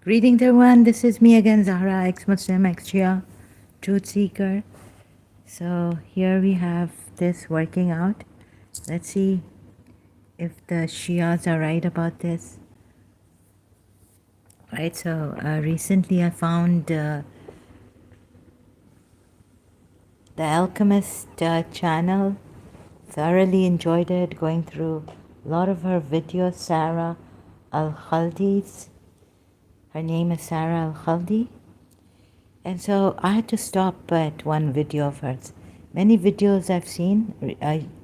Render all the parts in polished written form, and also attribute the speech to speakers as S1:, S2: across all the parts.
S1: Greetings everyone, this is me again, Zahra, ex-Muslim, ex-Shia, truth seeker. So here we have this working out. Let's see if the Shias are right about this. Right, so recently I found the Alchemist channel. Thoroughly enjoyed it, going through a lot of her videos. Sarah Al-Khaldi's. Her name is Sarah Al-Khaldi. And so I had to stop at one video of hers. Many videos I've seen,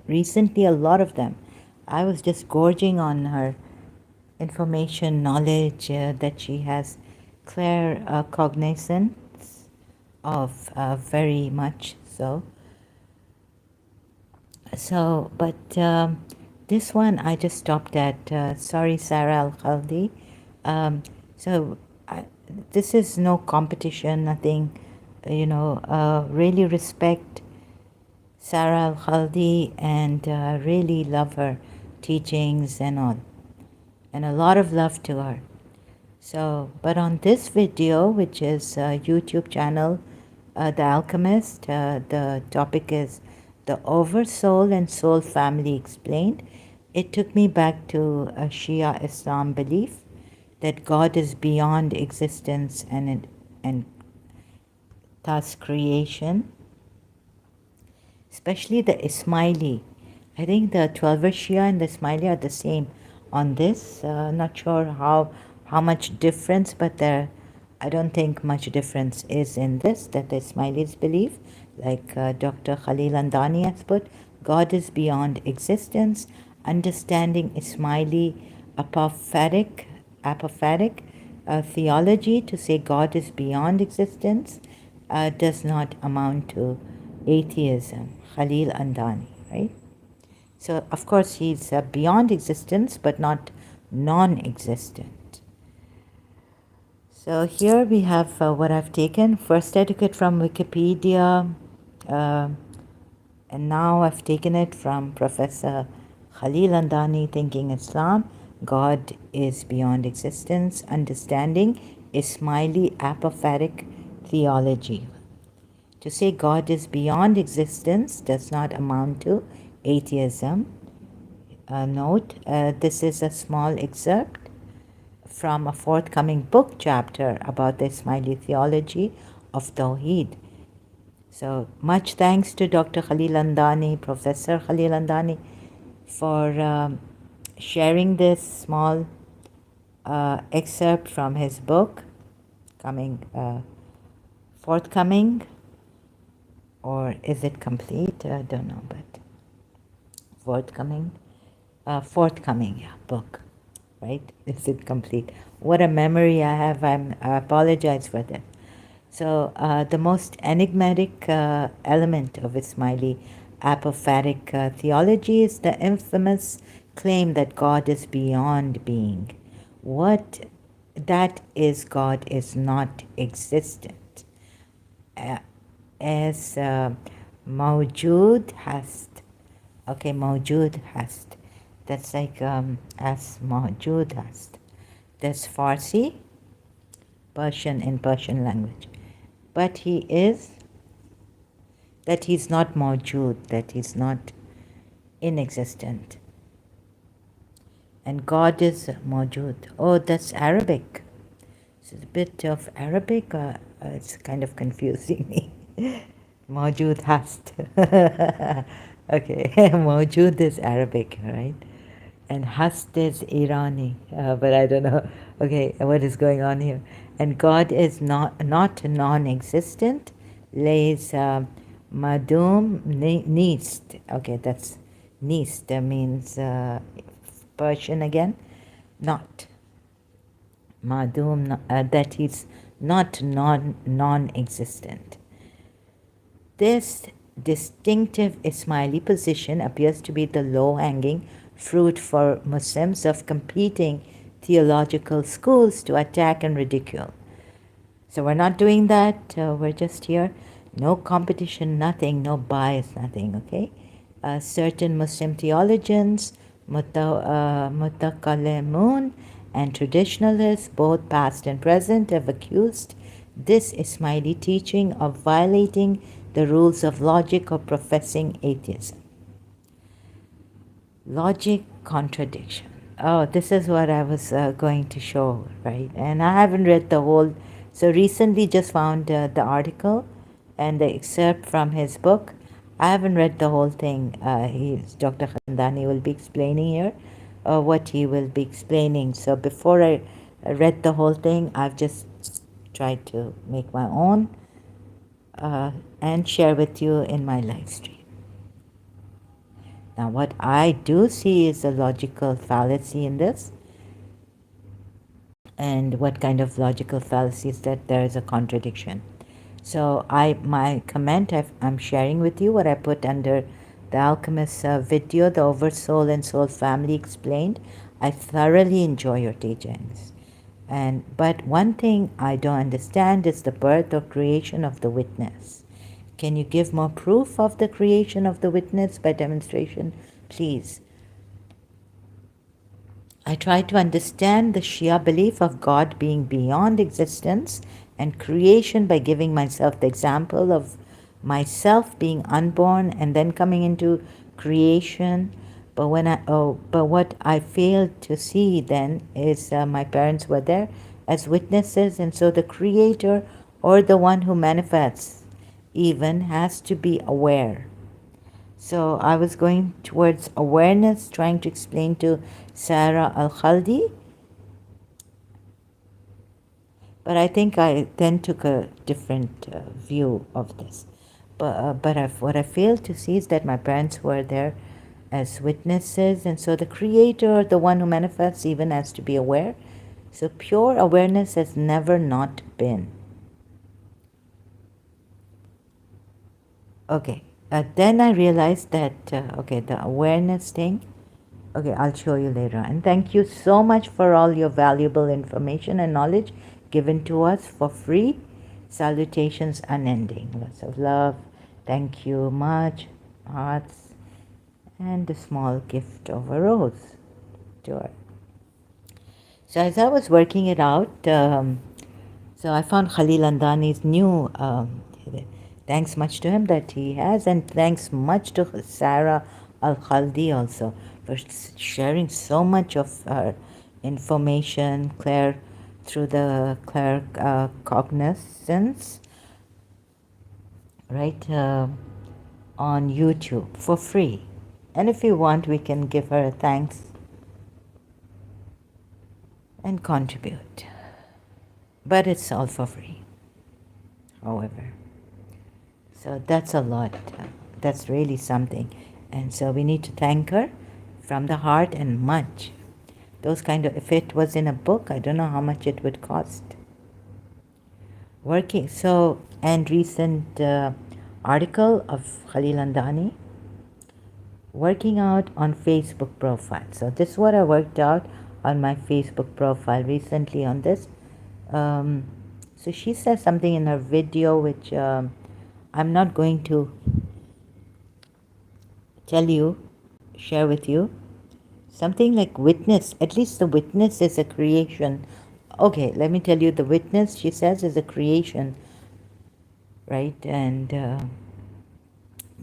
S1: recently a lot of them. I was just gorging on her information, knowledge that she has clear cognizance of, very much so. So, but this one I just stopped at, sorry Sarah Al-Khaldi. So this is no competition, nothing, really respect Sarah Al-Khaldi and really love her teachings and all. And a lot of love to her. So, but on this video, which is a YouTube channel, The Alchemist, the topic is the Oversoul and Soul Family Explained. It took me back to a Shia Islam belief that God is beyond existence and thus creation, especially the Ismaili. I think the 12er Shia and the Ismaili are the same on this. Not sure how much difference, but I don't think much difference is in this, that the Ismailis believe, like Dr. Khalil Andani has put, God is beyond existence. Understanding Ismaili apophatic theology to say God is beyond existence does not amount to atheism. Khalil Andani, right? So, of course, he's beyond existence, but not non-existent. So here we have what I've taken. First I took it from Wikipedia, and now I've taken it from Professor Khalil Andani, Thinking Islam. God is beyond existence, understanding Ismaili apophatic theology. To say God is beyond existence does not amount to atheism. Note, this is a small excerpt from a forthcoming book chapter about the Ismaili theology of Tawheed. So much thanks to Dr. Khalil Andani, Professor Khalil Andani, for sharing this small excerpt from his book, forthcoming, or is it complete? I don't know, but forthcoming, book, right? Is it complete? What a memory I have. I apologize for that. So the most enigmatic element of Ismaili apophatic theology is the infamous claim that God is beyond being. What that is, God is not existent. As mawjood hast. Okay, mawjood hast. That's like as mawjood hast. That's Farsi, Persian, in Persian language. But he is, that he's not mawjood, that he's not inexistent. And God is mawjood. Oh, that's Arabic. It's a bit of Arabic. It's kind of confusing me. Mawjood hast. Okay, Mawjood is Arabic, right? And Hast is Irani, but I don't know. Okay, what is going on here? And God is not non-existent. Lays madum nist. Okay, that's nist. That means Persian again. Not madum. That he's not non-existent. This distinctive Ismaili position appears to be the low-hanging fruit for Muslims of competing theological schools to attack and ridicule. So we're not doing that. We're just here. No competition, nothing, no bias, nothing, okay? Certain Muslim theologians, mutakallimun, and traditionalists, both past and present, have accused this Ismaili teaching of violating the rules of logic or professing atheism. Logic contradiction. Oh, this is what I was going to show, right? And I haven't read the whole. So recently just found the article and the excerpt from his book. I haven't read the whole thing. Dr. Khandani will be explaining here what he will be explaining. So before I read the whole thing, I've just tried to make my own and share with you in my live stream. Now, what I do see is a logical fallacy in this. And what kind of logical fallacy is that there is a contradiction. So my comment I'm sharing with you what I put under the Alchemist video, the Oversoul and Soul Family Explained. I thoroughly enjoy your teachings. But one thing I don't understand is the birth or creation of the witness. Can you give more proof of the creation of the witness by demonstration, please? I try to understand the Shia belief of God being beyond existence and creation by giving myself the example of myself being unborn and then coming into creation. But what I failed to see then is my parents were there as witnesses, and so the Creator or the one who manifests even has to be aware. So I was going towards awareness, trying to explain to Sarah Al-Khaldi, but I think I then took a different view of this. What I failed to see is that my parents were there as witnesses, and so the Creator, the one who manifests, even has to be aware. So pure awareness has never not been. Okay, then I realized that, the awareness thing, okay, I'll show you later. And thank you so much for all your valuable information and knowledge given to us for free. Salutations unending. Lots of love. Thank you much. Hearts. And a small gift of a rose to her. So as I was working it out, so I found Khalil Andani's new, thanks much to him that he has, and thanks much to Sarah Al-Khaldi also for sharing so much of her information, through the Claire Cognizance, right, on YouTube for free. And if you want, we can give her a thanks and contribute. But it's all for free, however. So that's a lot. That's really something. And so we need to thank her from the heart and much. Those kind of, if it was in a book, I don't know how much it would cost. And recent article of Khalil Andani, working out on Facebook profile. So this is what I worked out on my Facebook profile recently on this. So she says something in her video which I'm not going to share with you. Something like witness, at least the witness is a creation. Okay, let me tell you, the witness, she says, is a creation, right? And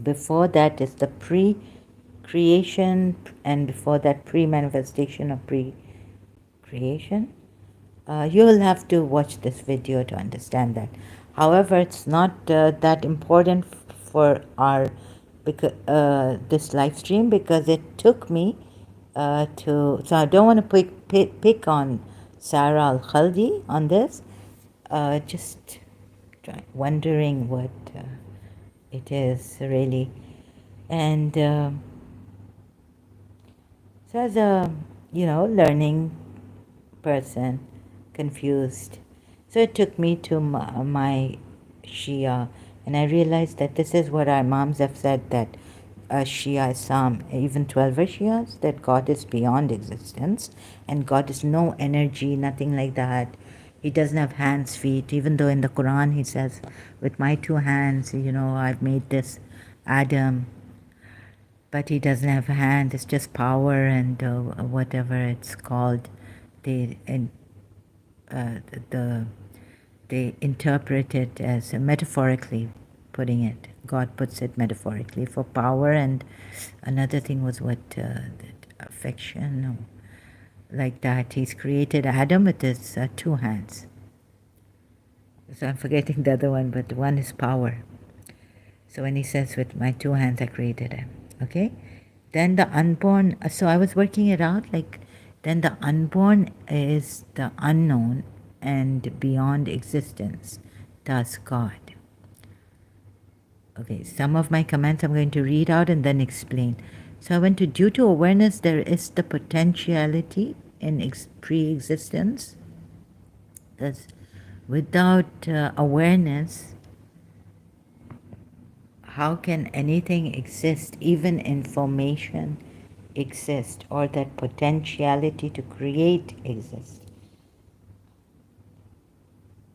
S1: before that is the pre-creation, and before that pre-manifestation of pre-creation. You will have to watch this video to understand that. However, it's not that important for our because this live stream, because it took me to. So I don't want to pick on Sarah Al Khaldi on this. Just wondering what it is really, and so as a learning person, confused. So it took me to my Shia, and I realized that this is what our moms have said, that Shia is some, even 12 Shias, that God is beyond existence, and God is no energy, nothing like that. He doesn't have hands, feet, even though in the Quran he says, with my two hands, I've made this Adam, but he doesn't have hands, it's just power and whatever it's called. They, and, the they interpret it as metaphorically putting it. God puts it metaphorically for power, and another thing was what affection, like that. He's created Adam with his two hands. So I'm forgetting the other one, but one is power. So when he says, with my two hands I created him, okay? Then the unborn, so I was working it out, like, then the unborn is the unknown and beyond existence, thus God. Okay, some of my comments I'm going to read out and then explain. So I went to, due to awareness, there is the potentiality in pre-existence. Thus, without awareness, how can anything exist, even information exist, or that potentiality to create exist?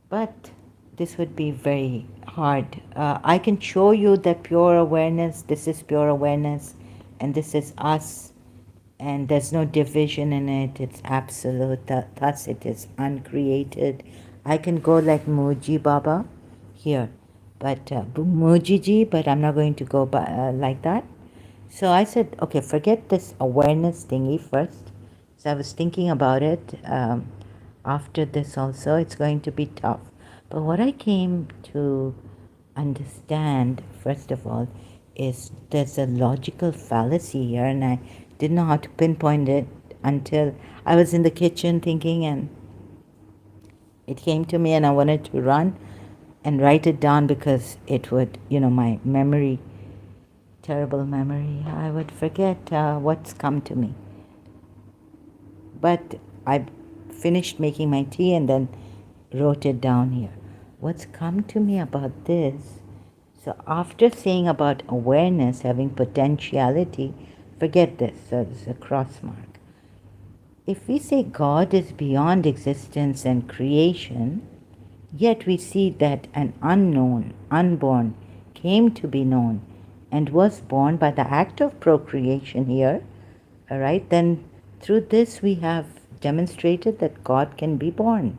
S1: But this would be very hard. I can show you that pure awareness, this is pure awareness, and this is us, and there's no division in it, it's absolute, thus it is uncreated. I can go like Muji Baba here, but Mujiji, but I'm not going to go like that. So I said, okay, forget this awareness thingy first. So I was thinking about it. After this also, it's going to be tough. But what I came to understand, first of all, is there's a logical fallacy here, and I didn't know how to pinpoint it until I was in the kitchen thinking, and it came to me, and I wanted to run and write it down, because it would, my memory, terrible memory, I would forget what's come to me. But I finished making my tea and then wrote it down here. What's come to me about this? So after saying about awareness having potentiality, forget this, so this is a cross mark. If we say God is beyond existence and creation, yet we see that an unknown, unborn, came to be known and was born by the act of procreation here, all right, then through this we have demonstrated that God can be born.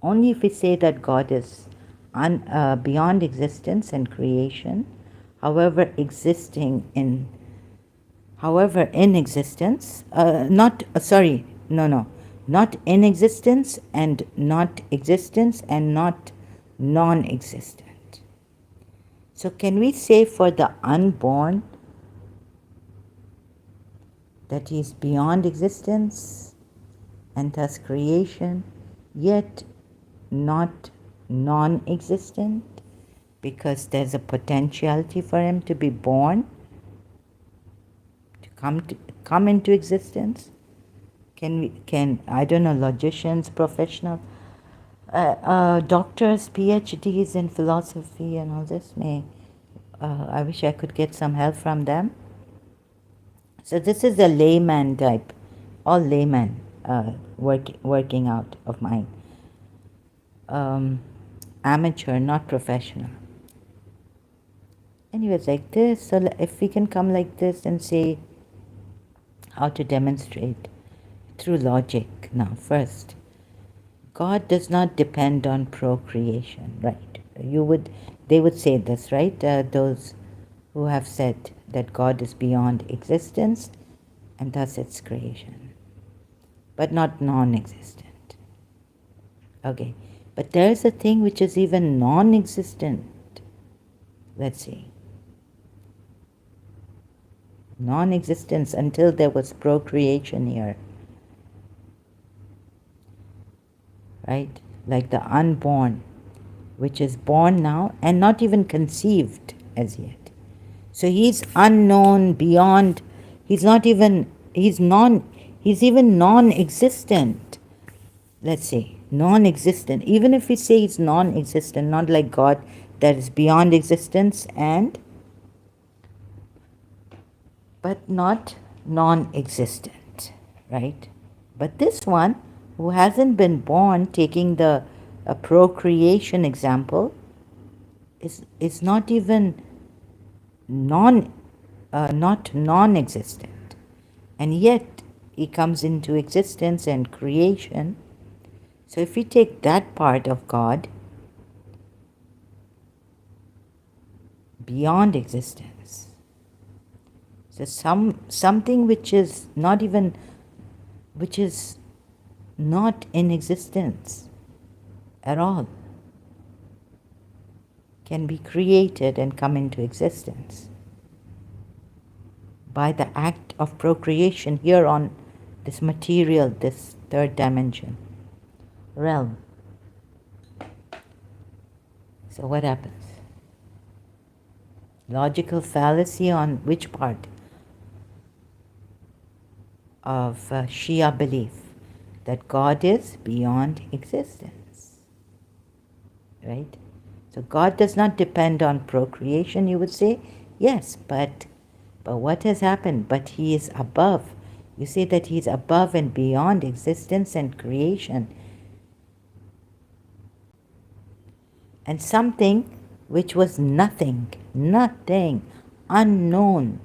S1: Only if we say that God is beyond existence and creation, however in existence, not in existence and not existence and not non-existent. So can we say for the unborn that he is beyond existence and thus creation, yet not non-existent, because there's a potentiality for him to be born, to come into existence? Can I don't know, logicians, professional doctors, PhDs in philosophy and all this, I wish I could get some help from them. So this is a layman type, all layman working out of mine. Amateur, not professional. Anyways, like this, so if we can come like this and say how to demonstrate through logic. Now, first, God does not depend on procreation, right? They would say this, right? Those who have said that God is beyond existence and thus it's creation, but not non-existent. Okay, but there is a thing which is even non-existent. Let's see. Non-existence until there was procreation here. Right? Like the unborn, which is born now and not even conceived as yet. So he's unknown beyond, he's even non-existent. Let's say, non-existent. Even if we say he's non-existent, not like God that is beyond existence but not non-existent, right? But this one, who hasn't been born, taking the procreation example, is not even not non-existent, and yet he comes into existence and creation. So if we take that part of God, beyond existence, so something which is not in existence at all, can be created and come into existence by the act of procreation here on this material, this third dimension realm. So what happens? Logical fallacy on which part of Shia belief? That God is beyond existence, right? So God does not depend on procreation, you would say. Yes, but what has happened? But he is above. You say that he's above and beyond existence and creation. And something which was nothing, unknown.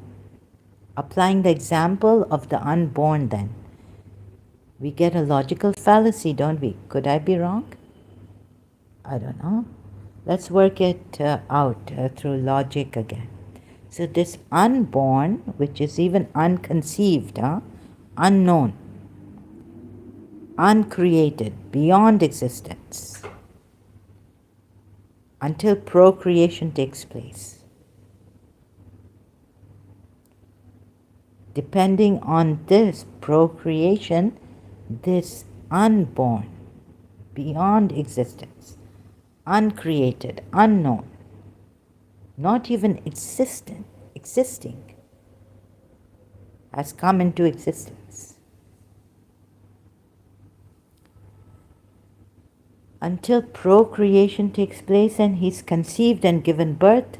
S1: Applying the example of the unborn then, we get a logical fallacy, don't we? Could I be wrong? I don't know. Let's work it out through logic again. So this unborn, which is even unconceived, unknown, uncreated, beyond existence, until procreation takes place. Depending on this procreation, this unborn, beyond existence, uncreated, unknown, not even existing, has come into existence. Until procreation takes place and he's conceived and given birth,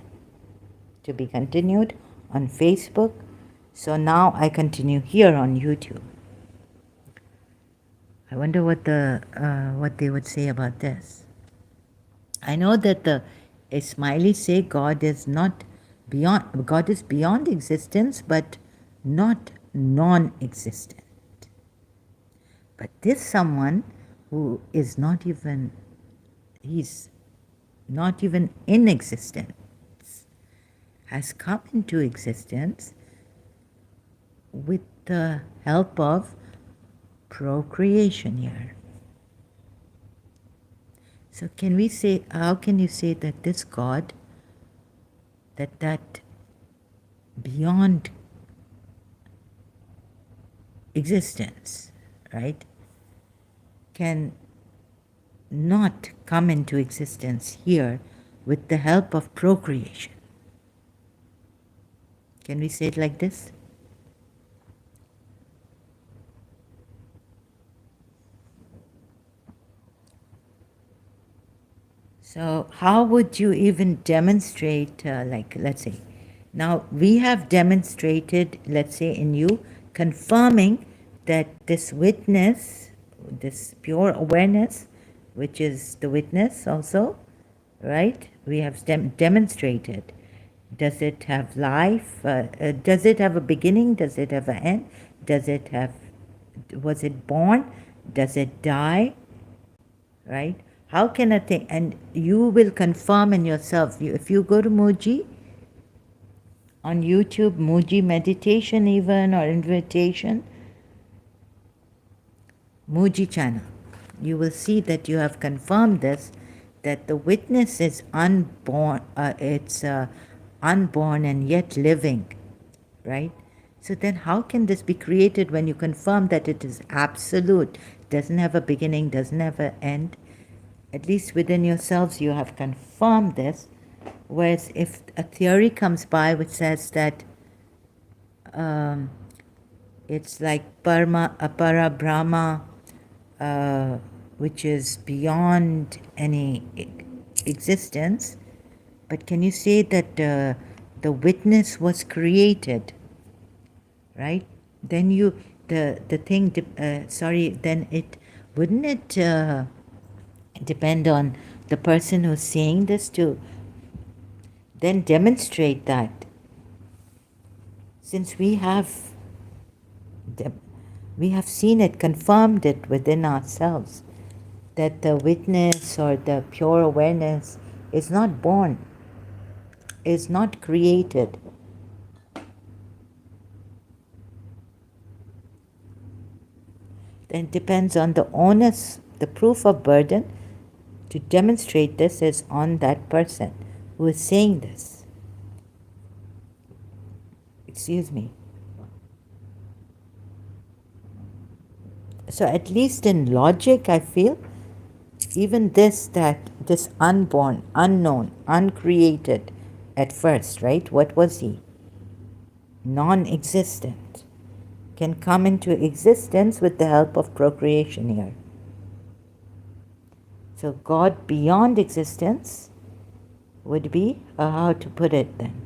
S1: to be continued on Facebook. So now I continue here on YouTube. I wonder what they would say about this. I know that the Ismailis say God is beyond existence, but not non-existent. But this someone who is he's not even in existence, has come into existence with the help of procreation here. So how can you say that this God, that beyond existence, right, can not come into existence here with the help of procreation? Can we say it like this? So how would you even demonstrate, let's say, now we have demonstrated, let's say, in you, confirming that this witness, this pure awareness, which is the witness also, right? We have demonstrated. Does it have life? Does it have a beginning? Does it have an end? Was it born? Does it die? Right? How can a thing, and you will confirm in yourself, if you go to Muji, on YouTube, Muji meditation even, or invitation, Muji channel, you will see that you have confirmed this, that the witness is unborn, unborn and yet living, right? So then how can this be created when you confirm that it is absolute, doesn't have a beginning, doesn't have an end? At least within yourselves you have confirmed this. Whereas if a theory comes by which says that um, it's like para Brahma, which is beyond any existence, but can you say that the witness was created, right? Then you, the thing, then it, wouldn't it depend on the person who's saying this to then demonstrate that, since we have seen it, confirmed it within ourselves, that the witness or the pure awareness is not born, is not created. Then it depends on the onus, the proof of burden to demonstrate this is on that person who is saying this. Excuse me. So at least in logic, I feel, even this unborn, unknown, uncreated at first, right? What was he? Non-existent. Can come into existence with the help of procreation here. So God beyond existence would be, how to put it then?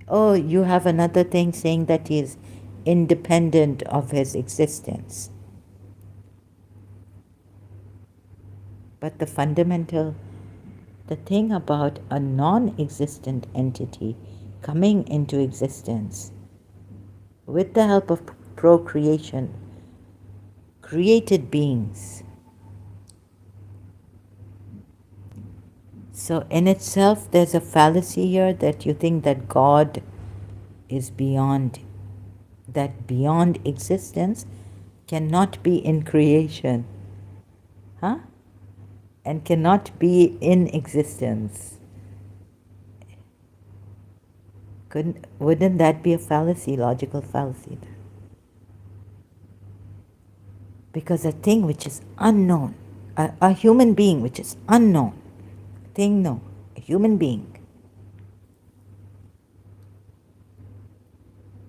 S1: Oh, you have another thing saying that he is independent of his existence. But the thing about a non-existent entity coming into existence with the help of procreation, created beings. So in itself, there's a fallacy here that you think that God is beyond existence, cannot be in creation, huh? And cannot be in existence. Wouldn't that be a fallacy, logical fallacy? Because a thing which is unknown, a human being which is unknown, a human being,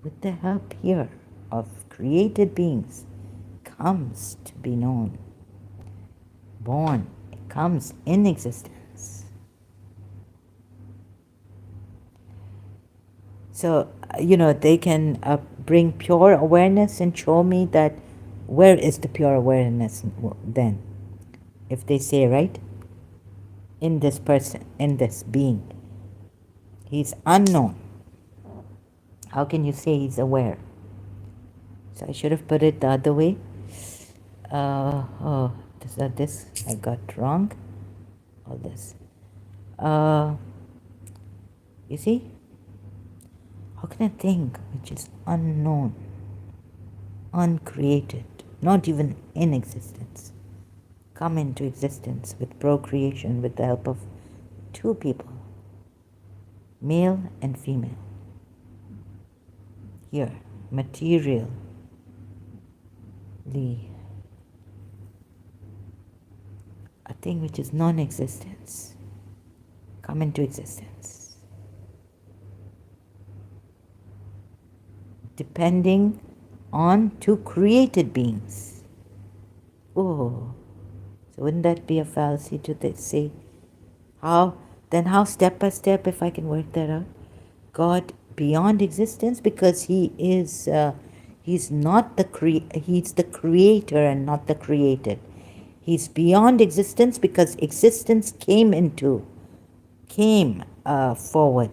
S1: with the help here of created beings, comes to be known, born, comes in existence. So, they can bring pure awareness and show me that where is the pure awareness then? If they say, right, in this person, in this being, he's unknown. How can you say he's aware? So I should have put it the other way. This I got wrong. All this. You see? How can a thing which is unknown, uncreated, not even in existence, come into existence with procreation with the help of two people, male and female? Here, materially, a thing which is non-existence, come into existence, depending on two created beings. Oh, so wouldn't that be a fallacy to say? How step by step, if I can work that out, God beyond existence, because he is he's the creator and not the created. He's beyond existence because existence came forward.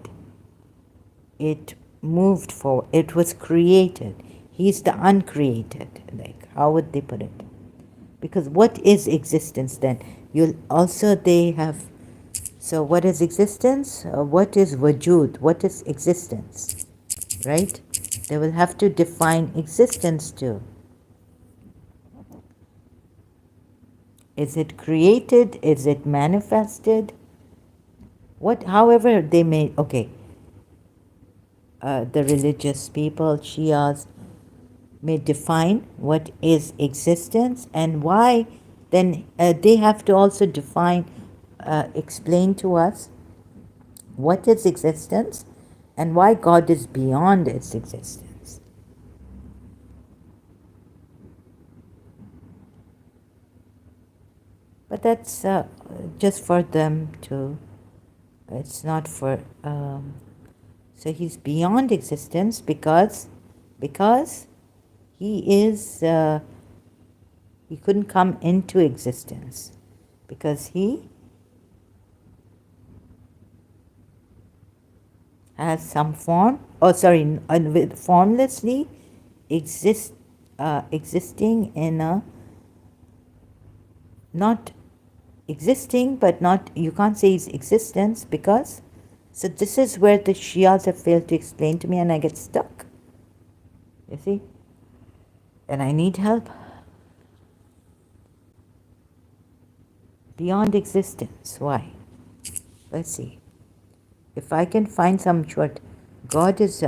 S1: It moved forward. It was created. He's the uncreated. Like, how would they put it? Because what is existence then? They have. So what is existence? What is wajud? What is existence? Right? They will have to define existence too. Is it created? Is it manifested? However they may, okay. the religious people, Shias, may define what is existence and why, then they have to also define, explain to us what is existence and why God is beyond its existence. But that's just for them to, it's not for, so he's beyond existence because he is, he couldn't come into existence because he has some form, with formlessly existing in a, not existing, but not, you can't say his existence because, so this is where the Shias have failed to explain to me and I get stuck. You see? And I need help. Beyond existence. Why? Let's see. If I can find some short, God is,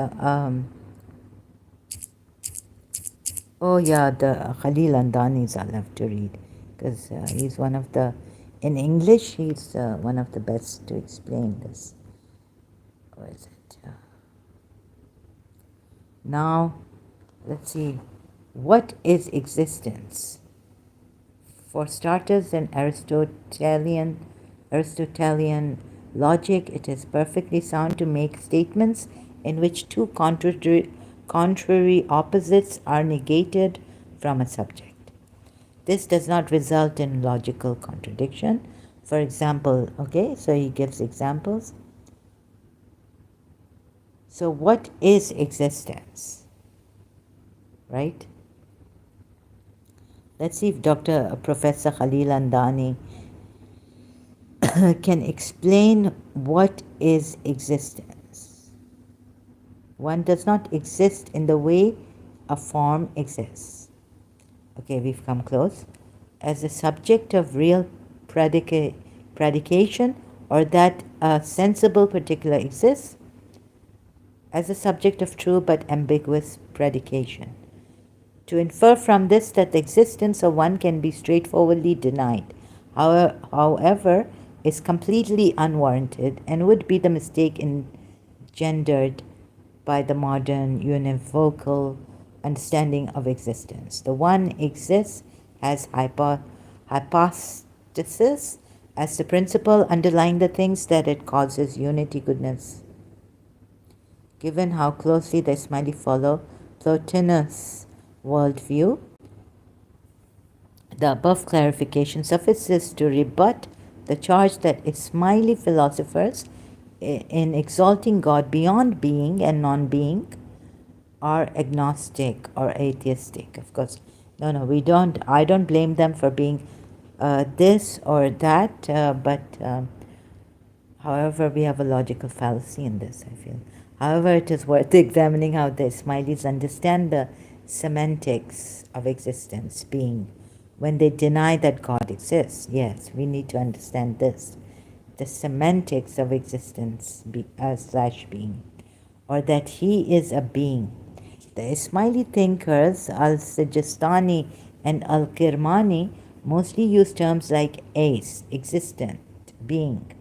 S1: oh yeah, the Khalil Andani's I love to read because he's one of the, in English, he's one of the best to explain this. Where is it? Now, let's see. What is existence? For starters, in Aristotelian logic, it is perfectly sound to make statements in which two contrary opposites are negated from a subject. This does not result in logical contradiction. For example, okay, so he gives examples. So what is existence? Right? Let's see if Professor Khalil Andani can explain what is existence. One does not exist in the way a form exists. Okay, we've come close. As a subject of real predication, or that a sensible particular exists, as a subject of true but ambiguous predication. To infer from this that the existence of one can be straightforwardly denied, however, is completely unwarranted and would be the mistake engendered by the modern univocal understanding of existence. The one exists as hypostasis, as the principle underlying the things that it causes unity, goodness. Given how closely the Ismaili follow Plotinus' worldview, the above clarification suffices to rebut the charge that Ismaili philosophers, in exalting God beyond being and non-being, are agnostic or atheistic. Of course, no, we don't. I don't blame them for being this or that, but however, we have a logical fallacy in this, I feel. However, it is worth examining how the Ismailis understand the semantics of existence, being, when they deny that God exists. Yes, we need to understand this. The semantics of existence slash being, or that he is a being. The Ismaili thinkers, Al-Sijistani and Al-Kirmani, mostly use terms like Ace, existent, being,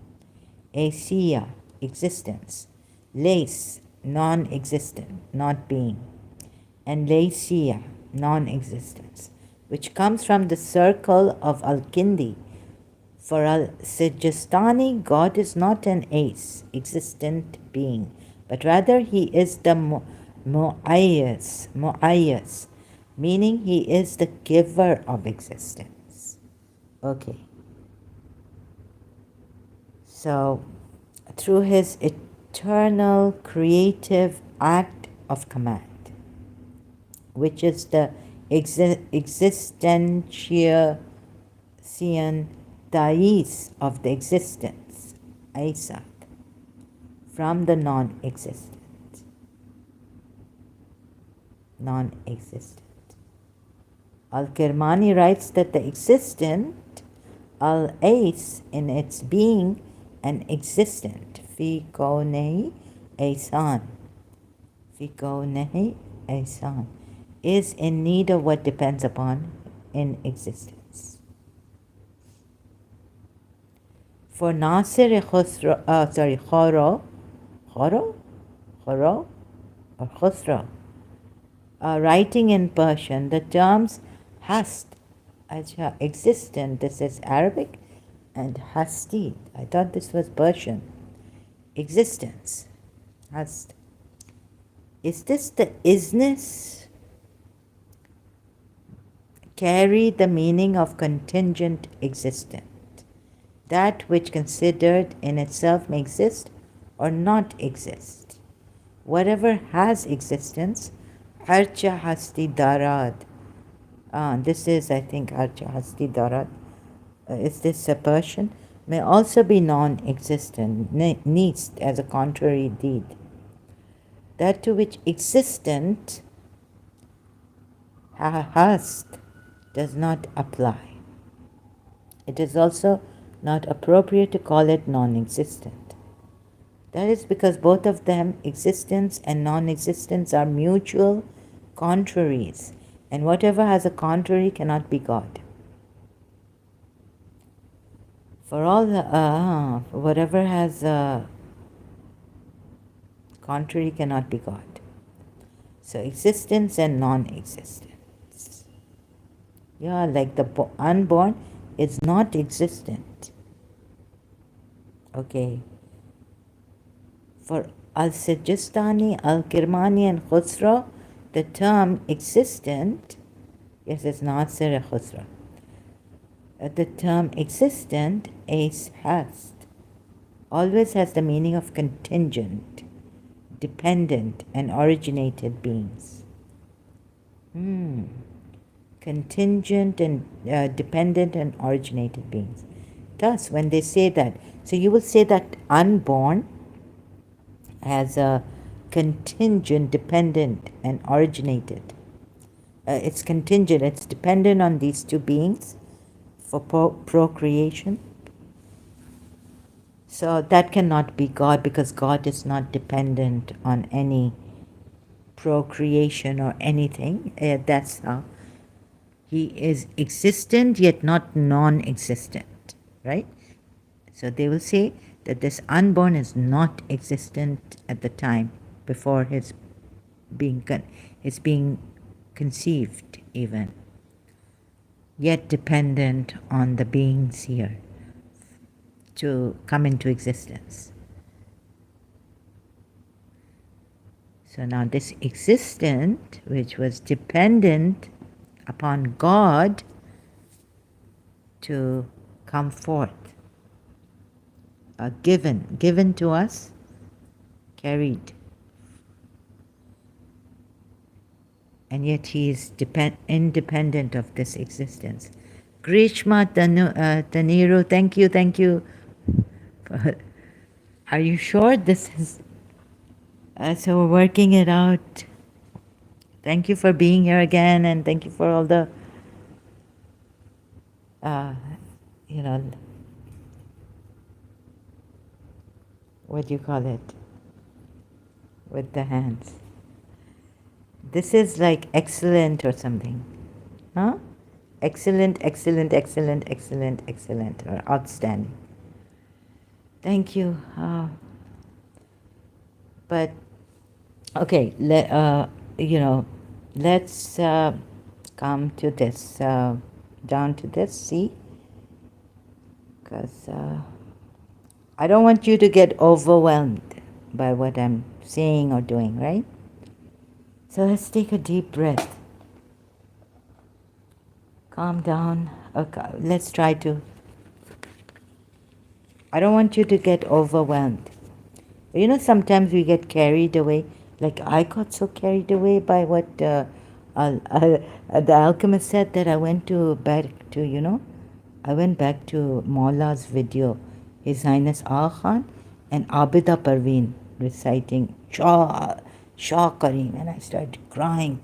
S1: Ex-Shia, existence, Lace, non-existent, not being, and Ex-Shia, non-existence, which comes from the circle of Al-Kindi. For Al-Sijistani, God is not an ace, existent being, but rather he is the mu'ayyas, meaning he is the giver of existence. Okay. So, through his eternal creative act of command, which is the existential dais of the existence, Aisat, from the non-existent. Al-Kirmani writes that the existent, al-Ais, in its being and existent, fi kawnei aisan, Fiko nahi ehsan, is in need of what depends upon in existence. For Nasir Khosro, Khoro or Khosro, writing in Persian, the terms hast, existent, this is Arabic, and hasti, I thought this was Persian, existence, hast. Is this the isness? Carry the meaning of contingent existent, that which considered in itself may exist or not exist. Whatever has existence, harcha hasti darad. This is, I think, harcha hasti darad. Is this a Persian? May also be non-existent, needs as a contrary deed. That to which existent hast does not apply. It is also not appropriate to call it non-existent. That is because both of them, existence and non-existence, are mutual contraries, and whatever has a contrary cannot be God. For all the whatever has a contrary cannot be God. So existence and non-existence. Yeah, like the unborn is not existent. Okay. For Al-Sijistani, Al-Kirmani, and Khusra, the term existent, yes, it's not Sir Khusra. The term existent is hast, always has the meaning of contingent, dependent, and originated beings. Contingent and dependent and originated beings. Thus, when they say that, so you will say that unborn has a contingent, dependent, and originated. It's contingent, it's dependent on these two beings for procreation. So that cannot be God, because God is not dependent on any procreation or anything. That's how he is existent yet not non-existent, right? So they will say that this unborn is not existent at the time before his being conceived even, yet dependent on the beings here to come into existence. So now this existent, which was dependent upon God to come forth, given to us, carried. And yet he is independent of this existence. Grishma Taniru, thank you. Are you sure this is... so we're working it out. Thank you for being here again, and thank you for all the, what do you call it? With the hands. This is like excellent or something. Huh? Excellent, or outstanding. Thank you. But, okay, let's come to this, down to this, see? Because I don't want you to get overwhelmed by what I'm saying or doing, right? So let's take a deep breath. Calm down. Okay, let's try to... I don't want you to get overwhelmed. Sometimes we get carried away. Like I got so carried away by what the alchemist said, that I went back to Maula's video, His Highness Aga Khan and Abida Parveen reciting Shah Kareem, and I started crying.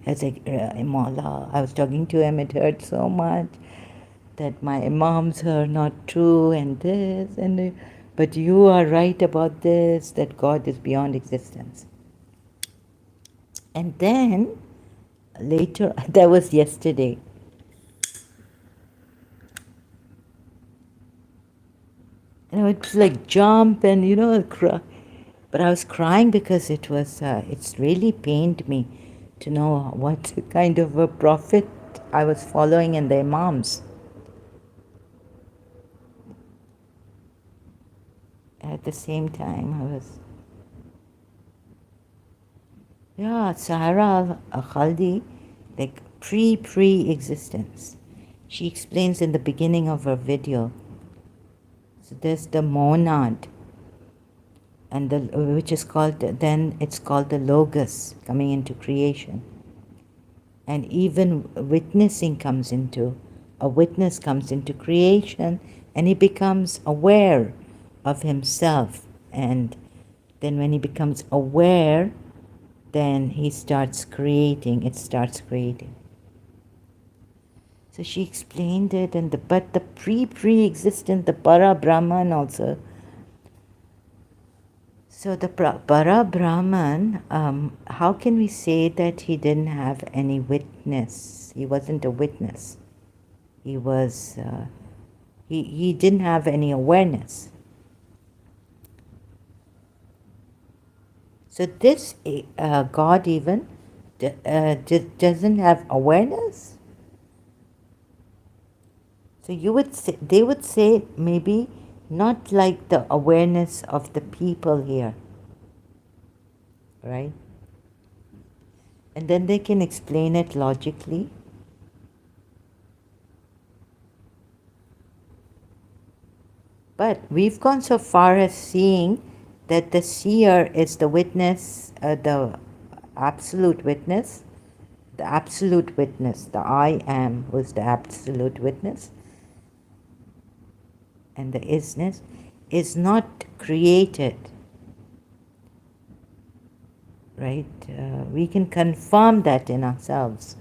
S1: I was like, Maula, I was talking to him, it hurt so much that my imams are not true, and this, but you are right about this, that God is beyond existence. And then later, that was yesterday. It's like jump and cry. But I was crying because it's really pained me to know what kind of a prophet I was following in the Imams. At the same time, Sahara Khaldi, like pre-existence. She explains in the beginning of her video. So there's the monad, and which is called, then it's called the logos coming into creation. And even a witness comes into creation, and he becomes aware of himself. And then when he becomes aware, then he starts creating, it starts creating. So she explained it, but the pre-existent, the Para Brahman also. So the Para Brahman, how can we say that he didn't have any witness? He wasn't a witness. He was, he didn't have any awareness. So this God even doesn't have awareness. So they would say maybe not like the awareness of the people here, right? And then they can explain it logically. But we've gone so far as seeing that the seer is the witness, the absolute witness, the I am was the absolute witness. And the isness is not created, right? We can confirm that in ourselves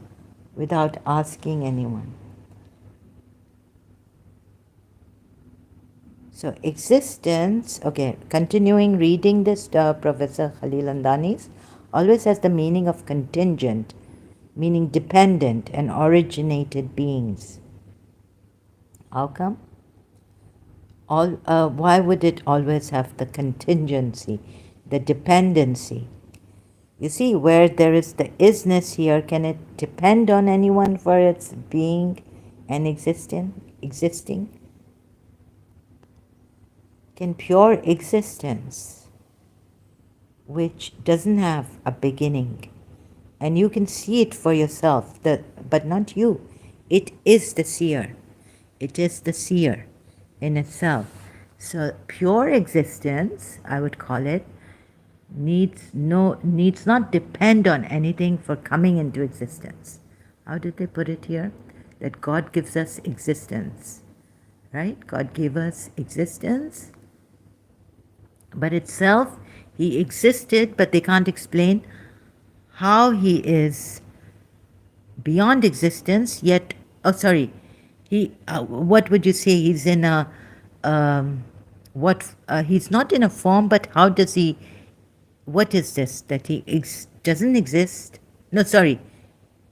S1: without asking anyone. So existence, okay, continuing reading this, Professor Khalil Andani's, always has the meaning of contingent, meaning dependent and originated beings. How come? Why would it always have the contingency, the dependency? You see, where there is the isness here, can it depend on anyone for its being and existing? Can pure existence, which doesn't have a beginning, and you can see it for yourself, but not you. It is the seer. It is the seer in itself. So pure existence, I would call it, needs not depend on anything for coming into existence. How did they put it here? That God gives us existence, right? God gave us existence, but itself, he existed, but they can't explain how he is beyond existence, yet, what would you say? He's in a, he's not in a form, but how does he, what is this? That he doesn't exist? No, sorry.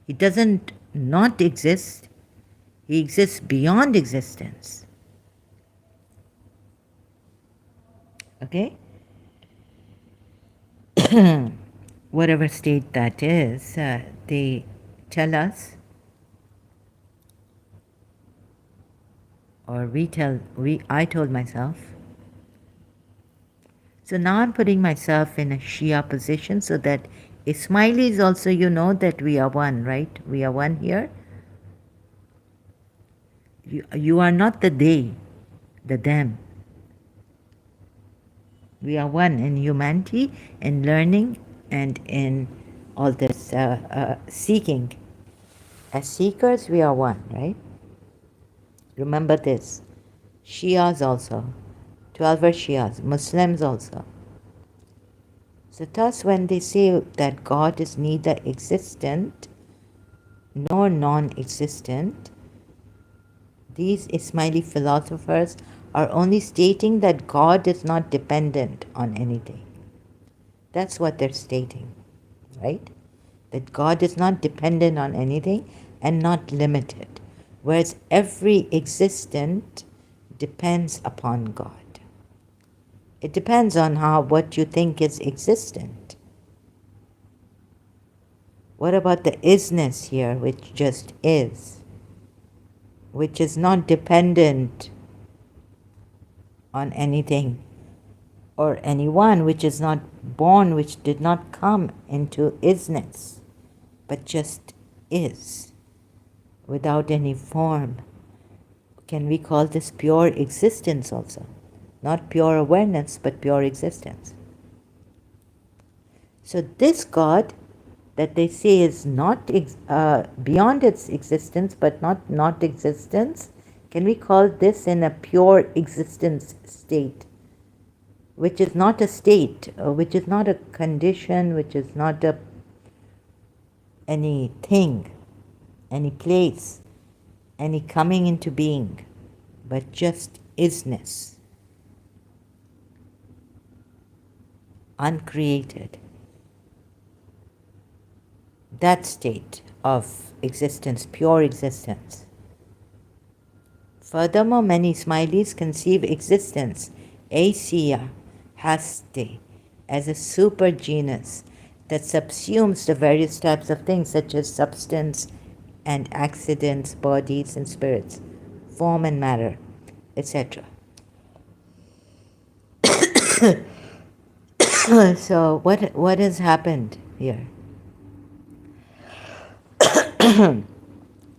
S1: He doesn't not exist. He exists beyond existence. Okay? Whatever state that is, they tell us, or I told myself. So now I'm putting myself in a Shia position so that Ismailis also, that we are one, right? We are one here. You are not the they, the them. We are one in humanity, in learning, and in all this seeking. As seekers, we are one, right? Remember this. Shias also. 12 are Shias. Muslims also. So thus when they say that God is neither existent nor non-existent, these Ismaili philosophers are only stating that God is not dependent on anything. That's what they're stating, right? that God is not dependent on anything and not limited, whereas every existent depends upon God. It depends on what you think is existent. What about the isness here, which just is, which is not dependent on anything or anyone, which is not born, which did not come into isness, but just is, without any form? Can we call this pure existence also? Not pure awareness, but pure existence. So this God that they say is not beyond its existence, but not existence, can we call this in a pure existence state, which is not a state, which is not a condition, which is not anything, any place, any coming into being, but just isness, uncreated. That state of existence, pure existence. Furthermore, many Smileys conceive existence, Ex-Shia, haste, as a super genus that subsumes the various types of things such as substance and accidents, bodies and spirits, form and matter, etc. So what has happened here?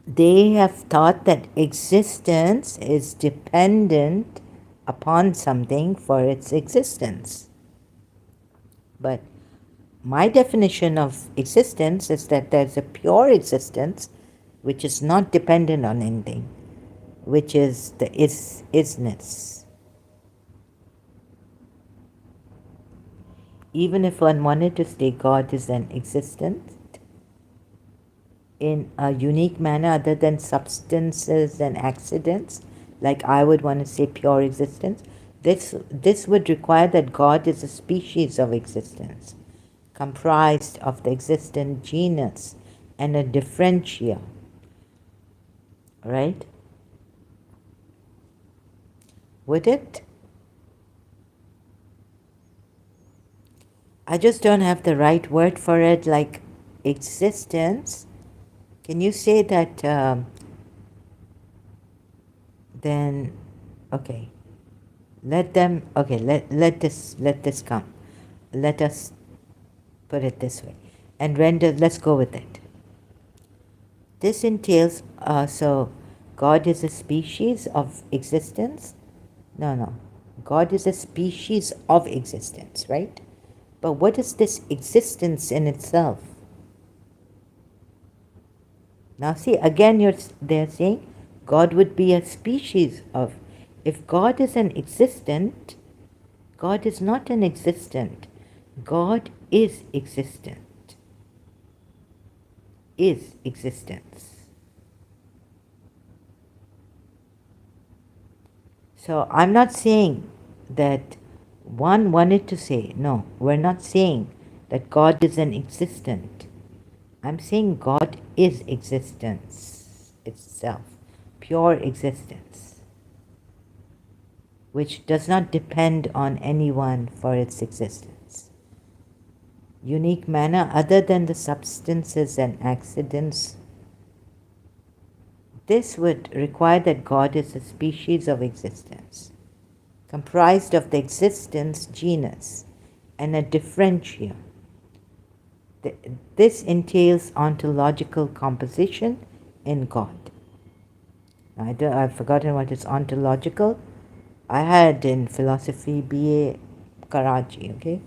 S1: They have thought that existence is dependent upon something for its existence. But my definition of existence is that there's a pure existence which is not dependent on anything, which is the isness. Even if one wanted to say God is an existence in a unique manner other than substances and accidents, like I would want to say pure existence, this would require that God is a species of existence, comprised of the existent genus and a differentia, right? Would it? I just don't have the right word for it, like existence. Can you say that then, okay, let this come. Let us put it this way. And let's go with it. This entails, so God is a species of existence? No. God is a species of existence, right? But what is this existence in itself? Now see, again they're saying God would be a species of. If God is an existent, God is not an existent. God is existent. Is existence. So I'm not saying that one wanted to say, no, we're not saying that God is an existent. I'm saying God is existence itself, pure existence, which does not depend on anyone for its existence. Unique manner other than the substances and accidents. This would require that God is a species of existence, comprised of the existence genus and a differentia. This entails ontological composition in God. I've forgotten what is ontological. I had in philosophy BA Karachi, okay?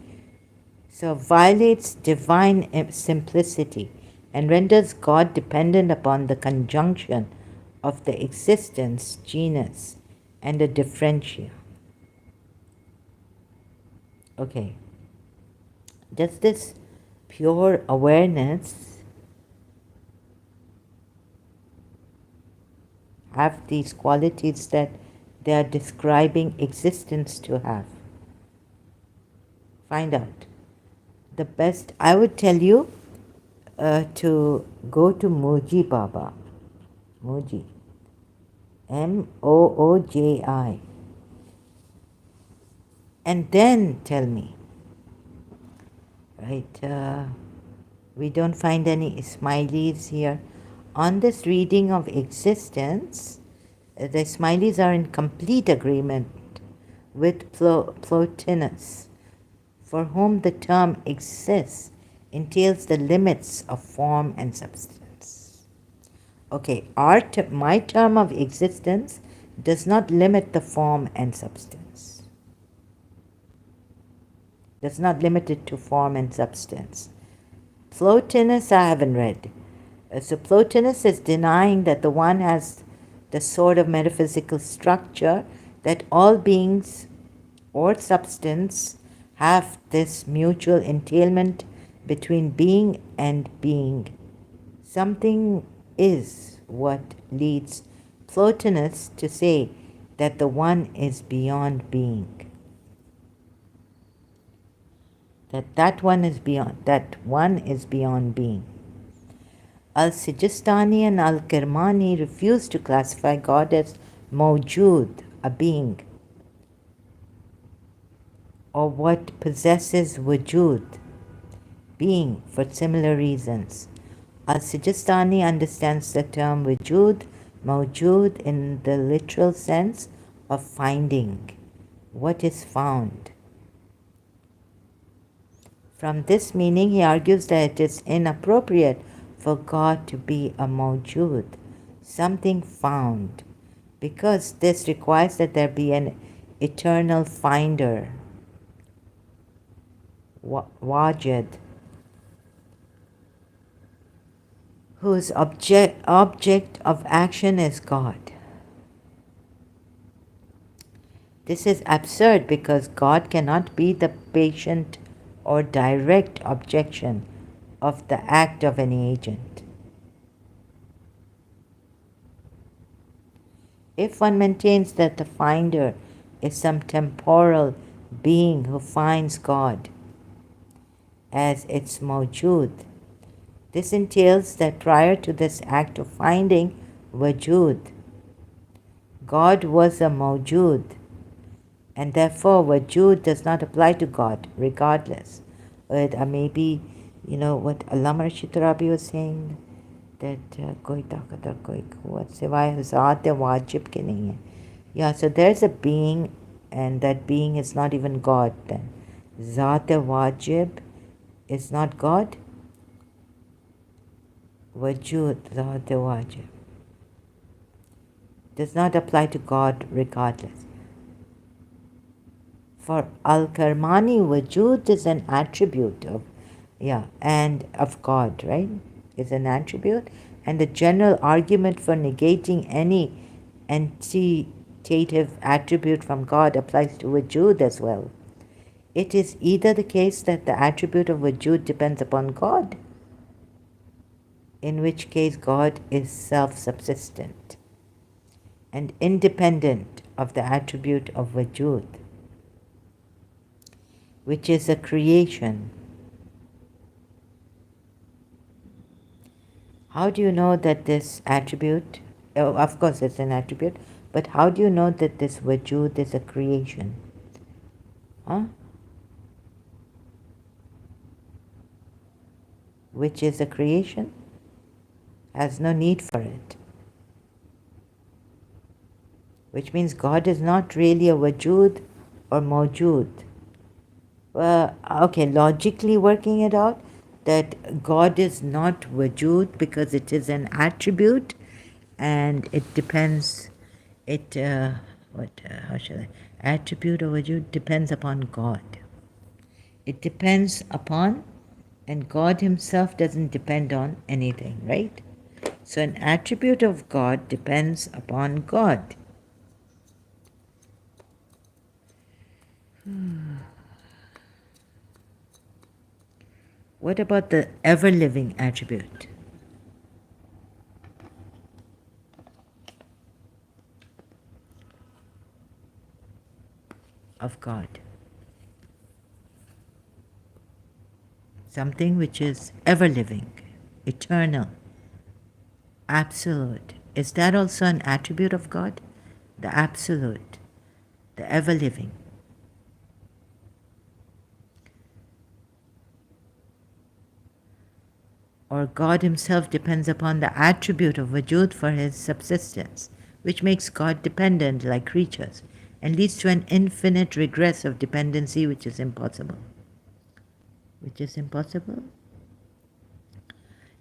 S1: So violates divine simplicity and renders God dependent upon the conjunction of the existence genus and the differentia. Okay. Does this pure awareness have these qualities that they are describing existence to have? Find out. The best, I would tell you, to go to Moji Baba. Moji. Mooji. And then tell me, right? We don't find any smileys here. On this reading of existence, the smileys are in complete agreement with Plotinus, for whom the term exists entails the limits of form and substance. Okay, my term of existence does not limit the form and substance. Does not limit it to form and substance. Plotinus I haven't read. So Plotinus is denying that the one has the sort of metaphysical structure that all beings or substance have this mutual entailment between being and being. Something is what leads Plotinus to say that the one is beyond being. That one is beyond being. Al-Sijistani and Al-Kirmani refuse to classify God as mawjood, a being, or what possesses wujud, being, for similar reasons. Al-Sijistani understands the term wujud, mawjood, in the literal sense of finding, what is found. From this meaning, he argues that it is inappropriate for God to be a mawjood, something found, because this requires that there be an eternal finder, wajid, whose object of action is God. This is absurd because God cannot be the patient or direct objection of the act of any agent. If one maintains that the finder is some temporal being who finds God as its mawjood, this entails that prior to this act of finding wujud, God was a mawjood, and therefore wujud does not apply to God regardless. Maybe, what Allama Rashid Tarabi was saying, that koi taqat aur koi quwwat siwaye zaat wajib ke nahi hai. Yeah, so there's a being, and that being is not even God then. Zaat wajib is not God. Wujud, zaat wajib, does not apply to God regardless. For Al-Karmani, wujud is an attribute of God, right? Is an attribute, and the general argument for negating any entitative attribute from God applies to wujud as well. It is either the case that the attribute of wujud depends upon God, in which case God is self-subsistent and independent of the attribute of wujud, which is a creation. How do you know that this attribute, of course it's an attribute, but how do you know that this wujud is a creation? Which is a creation, has no need for it. Which means God is not really a wujud or mawjood. Logically working it out, that God is not wujud because it is an attribute, and it depends, attribute or wujud depends upon God. It depends upon, and God himself doesn't depend on anything, right? So an attribute of God depends upon God. What about the ever-living attribute of God? Something which is ever-living. eternal, absolute. Is that also an attribute of God? The absolute, the ever-living. Or God himself depends upon the attribute of wujud for his subsistence, which makes God dependent like creatures and leads to an infinite regress of dependency which is impossible. Which is impossible?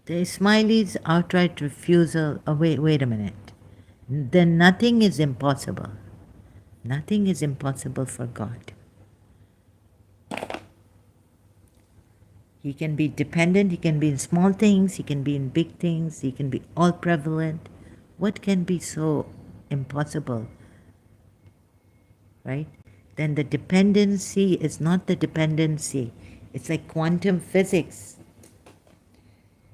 S1: The Ismailis' outright refusal, wait a minute. Then nothing is impossible. Nothing is impossible for God. He can be dependent, he can be in small things, he can be in big things, he can be all prevalent. What can be so impossible? Right? Then the dependency is not the dependency. It's like quantum physics.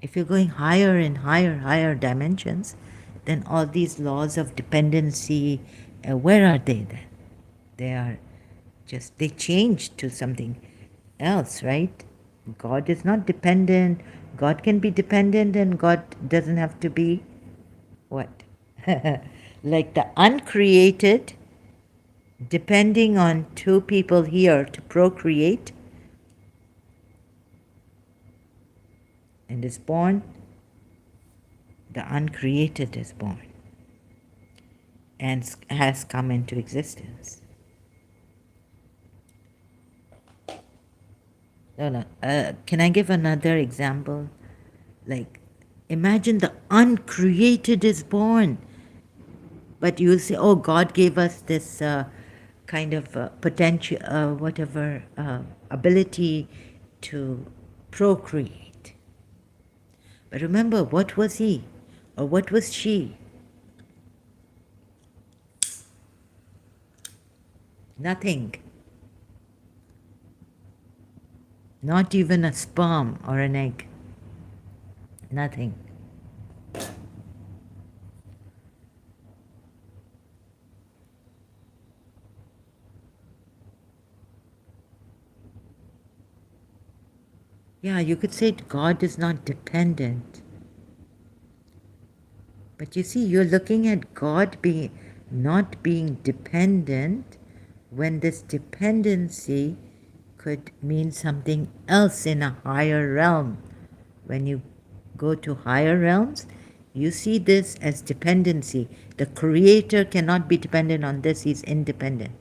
S1: If you're going higher and higher dimensions, then all these laws of dependency, where are they then? They are just, they change to something else, right? God is not dependent. God can be dependent and God doesn't have to be what? Like the uncreated, depending on two people here to procreate, and is born, the uncreated is born and has come into existence. No. Can I give another example? Like, imagine the uncreated is born. But you say, oh, God gave us this kind of potential, ability to procreate. But remember, what was he? Or what was she? Nothing. Not even a sperm or an egg. Nothing. Yeah, you could say God is not dependent. But you see, you're looking at God not being dependent when this dependency could mean something else in a higher realm. When you go to higher realms, you see this as dependency. The creator cannot be dependent on this, he's independent.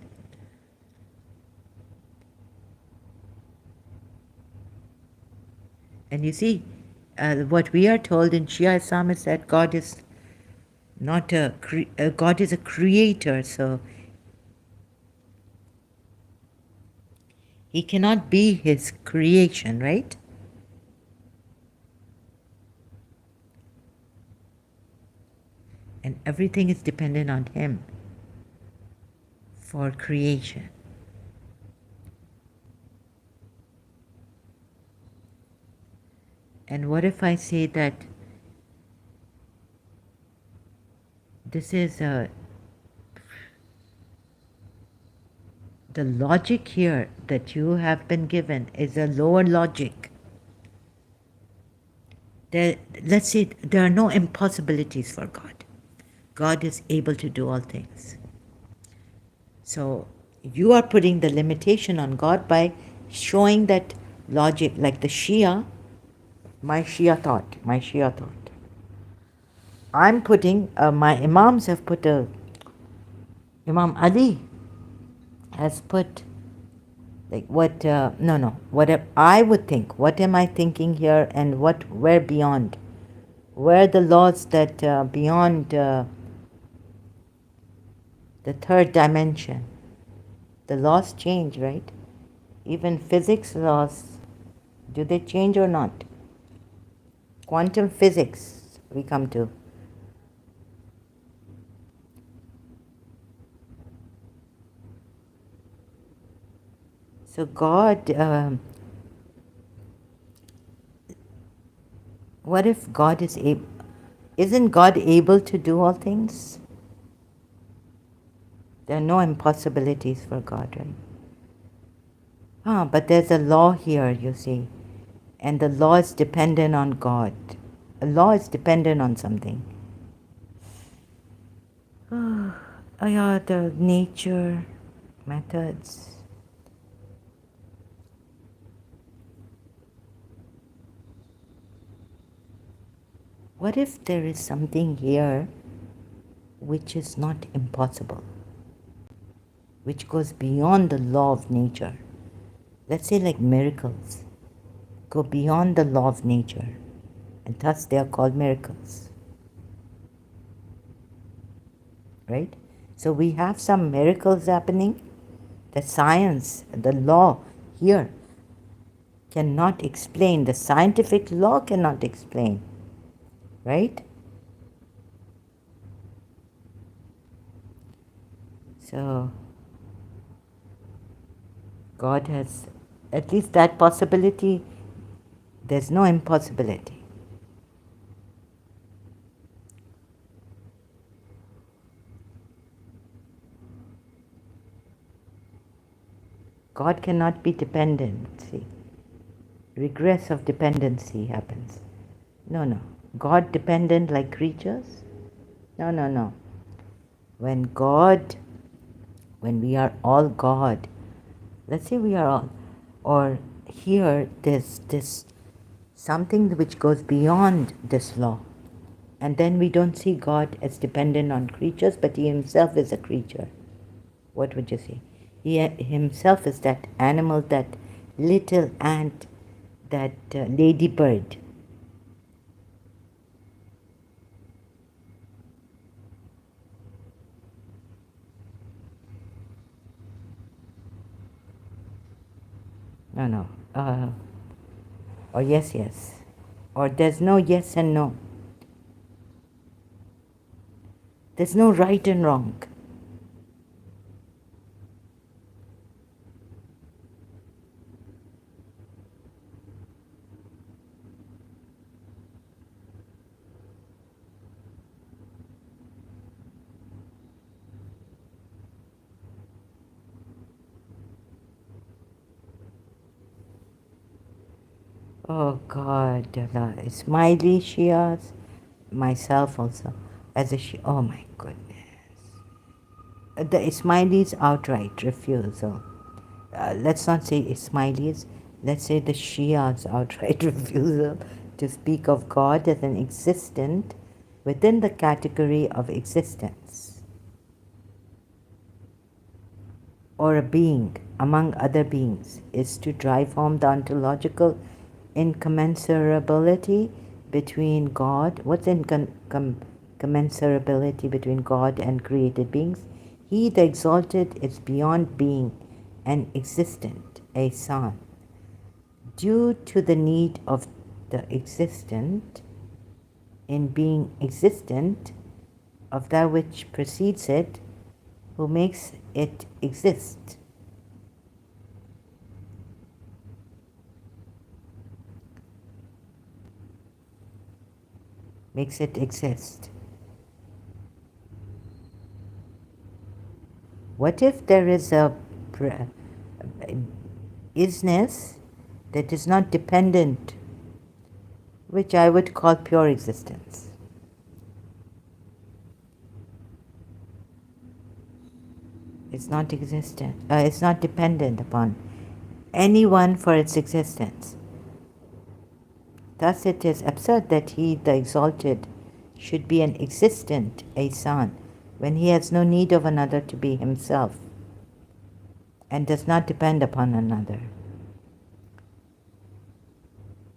S1: And you see, what we are told in Shia Islam is that God is not God is a creator, so he cannot be his creation, right? And everything is dependent on him for creation. And what if I say that this is the logic here that you have been given is a lower logic. Let's say there are no impossibilities for God. God is able to do all things. So you are putting the limitation on God by showing that logic, like the Shia, my Shia thought. I'm putting, my Imams have put Imam Ali has put, like what, what I would think, what am I thinking here and where beyond? Where are the laws that beyond the third dimension? The laws change, right? Even physics laws, do they change or not? Quantum physics we come to. So God, what if God is able, isn't God able to do all things? There are no impossibilities for God, right? But there's a law here, you see, and the law is dependent on God. A law is dependent on something. Oh, yeah, the nature, methods. What if there is something here which is not impossible, which goes beyond the law of nature? Let's say like miracles go beyond the law of nature, and thus they are called miracles. Right? So we have some miracles happening that science, the law here cannot explain. The scientific law cannot explain. Right? So God has at least that possibility. There's no impossibility. God cannot be dependent. See, regress of dependency happens. No. God dependent like creatures? No. When we are all God, let's say we are all, or here there's this something which goes beyond this law. And then we don't see God as dependent on creatures, but He Himself is a creature. What would you say? He Himself is that animal, that little ant, that ladybird. No. Or yes. Or there's no yes and no. There's no right and wrong. Oh God, smiley Shias, myself also, as a Shia. Oh my goodness. The Ismailis' outright refusal. Let's not say Ismailis, let's say the Shias' outright refusal to speak of God as an existent within the category of existence, or a being among other beings, is to drive home the ontological incommensurability between God. What's incommensurability between God and created beings? He, the exalted, is beyond being and existent, a son. Due to the need of the existent in being existent of that which precedes it, who makes it exist. Makes it exist. What if there is a isness that is not dependent, which I would call pure existence? It's not existent. It's not dependent upon anyone for its existence. Thus it is absurd that He, the exalted, should be an existent, a son, when He has no need of another to be Himself and does not depend upon another.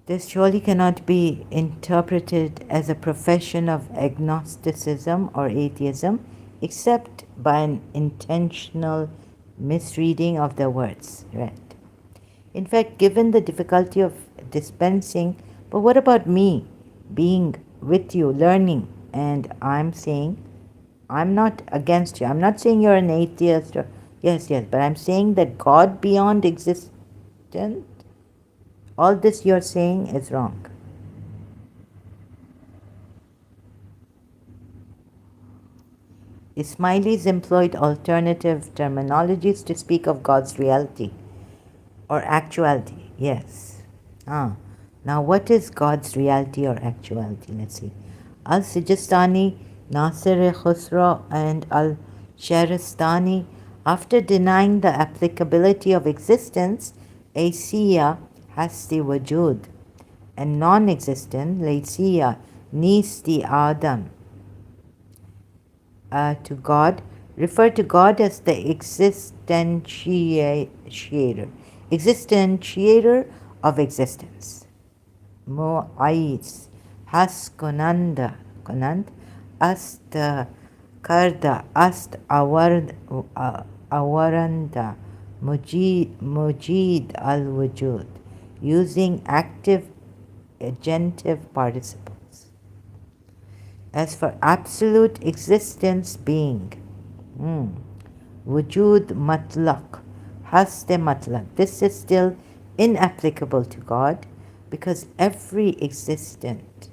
S1: This surely cannot be interpreted as a profession of agnosticism or atheism, except by an intentional misreading of the words read. In fact, given the difficulty of dispensing, but what about me being with you, learning, and I'm saying, I'm not against you. I'm not saying you're an atheist or yes, but I'm saying that God beyond existence, all this you're saying is wrong. Ismailis employed alternative terminologies to speak of God's reality or actuality. Yes. Now, what is God's reality or actuality? Let's see. Al-Sijistani, Nasir Khusro, and Al-Shahristani, after denying the applicability of existence, Ex-Shia has the wujud, and non-existent, Ex-Shia, needs the Adam, to God, refer to God as the existentiator of existence. Mu'ayis, has konand, ast karda, ast awaranda, mujid al wujud, using active agentive participles. As for absolute existence being, wujud matlaq, haste matlaq, this is still inapplicable to God because every existent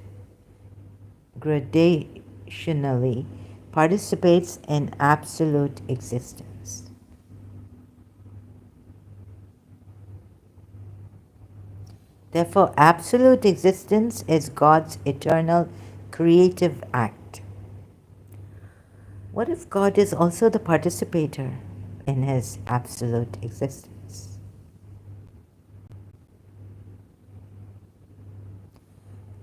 S1: gradationally participates in absolute existence. Therefore, absolute existence is God's eternal creative act. What if God is also the participator in his absolute existence?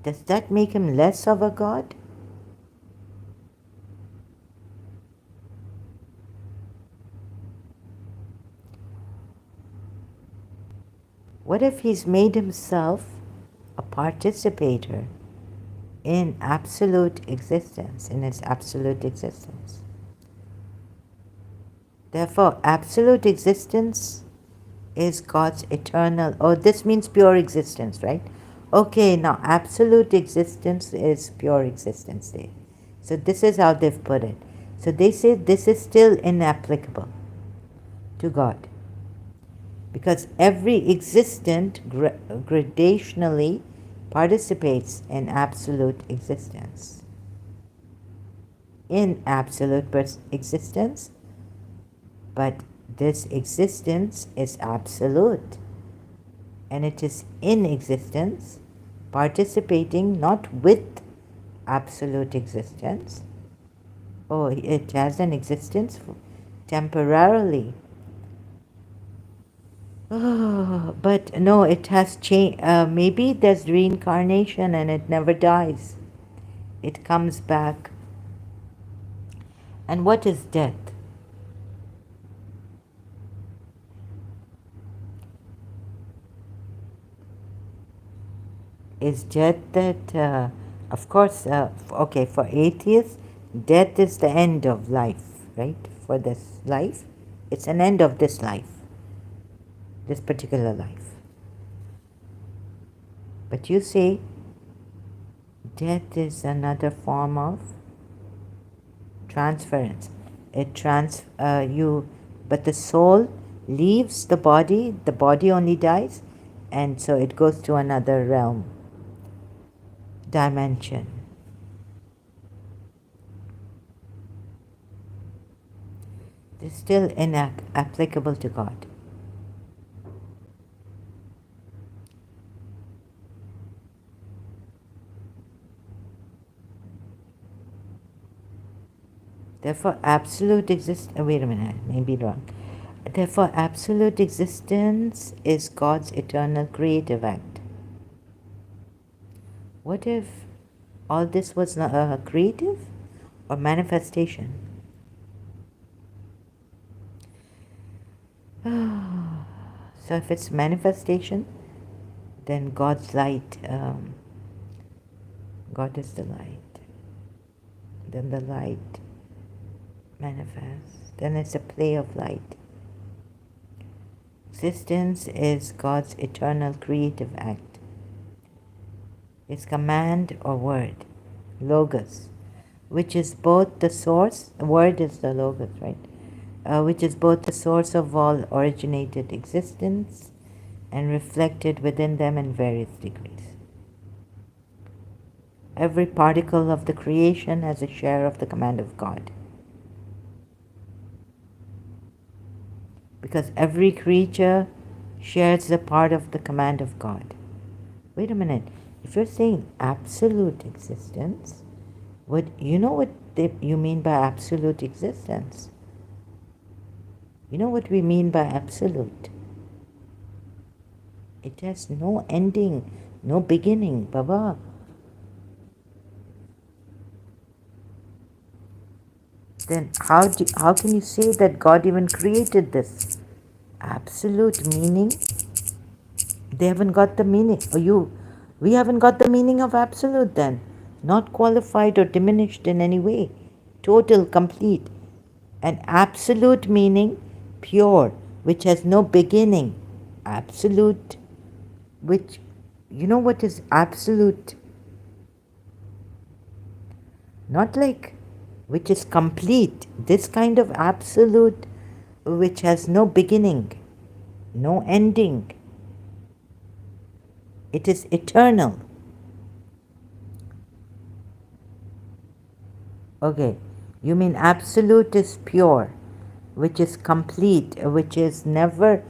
S1: Does that make him less of a God? What if he's made himself a participator in absolute existence, in its absolute existence? Therefore, absolute existence is God's eternal, this means pure existence, right? Okay, now absolute existence is pure existence there. So this is how they've put it. So they say this is still inapplicable to God because every existent gradationally participates in absolute existence. In absolute existence, but this existence is absolute and it is in existence, participating not with absolute existence. It has an existence temporarily. But no, it has changed. Maybe there's reincarnation and it never dies. It comes back. And what is death? Is death that, of course, okay, for atheists, death is the end of life, right? For this life, it's an end of this life, this particular life. But you say death is another form of transference. But the soul leaves the body only dies, and so it goes to another realm, dimension. It's still inapplicable to God. Therefore, absolute existence. Wait a minute, I may be wrong. Therefore, absolute existence is God's eternal creative act. What if all this was not creative or manifestation? So if it's manifestation, then God's light, God is the light. Then the light manifests. Then it's a play of light. Existence is God's eternal creative act. It's command or word, logos, which is both the source, word is the logos, right? Which is both the source of all originated existence and reflected within them in various degrees. Every particle of the creation has a share of the command of God. Because every creature shares a part of the command of God, wait a minute. If you're saying absolute existence, what you know what you mean by absolute existence? You know what we mean by absolute? It has no ending, no beginning, Baba. Then how can you say that God even created this? Absolute meaning? They haven't got the meaning. We haven't got the meaning of absolute then. Not qualified or diminished in any way. Total, complete. An absolute meaning, pure, which has no beginning. Absolute, which, you know what is absolute? Not like which is complete. This kind of absolute which has no beginning, no ending. It is eternal. Okay, you mean absolute is pure, which is complete, which is never,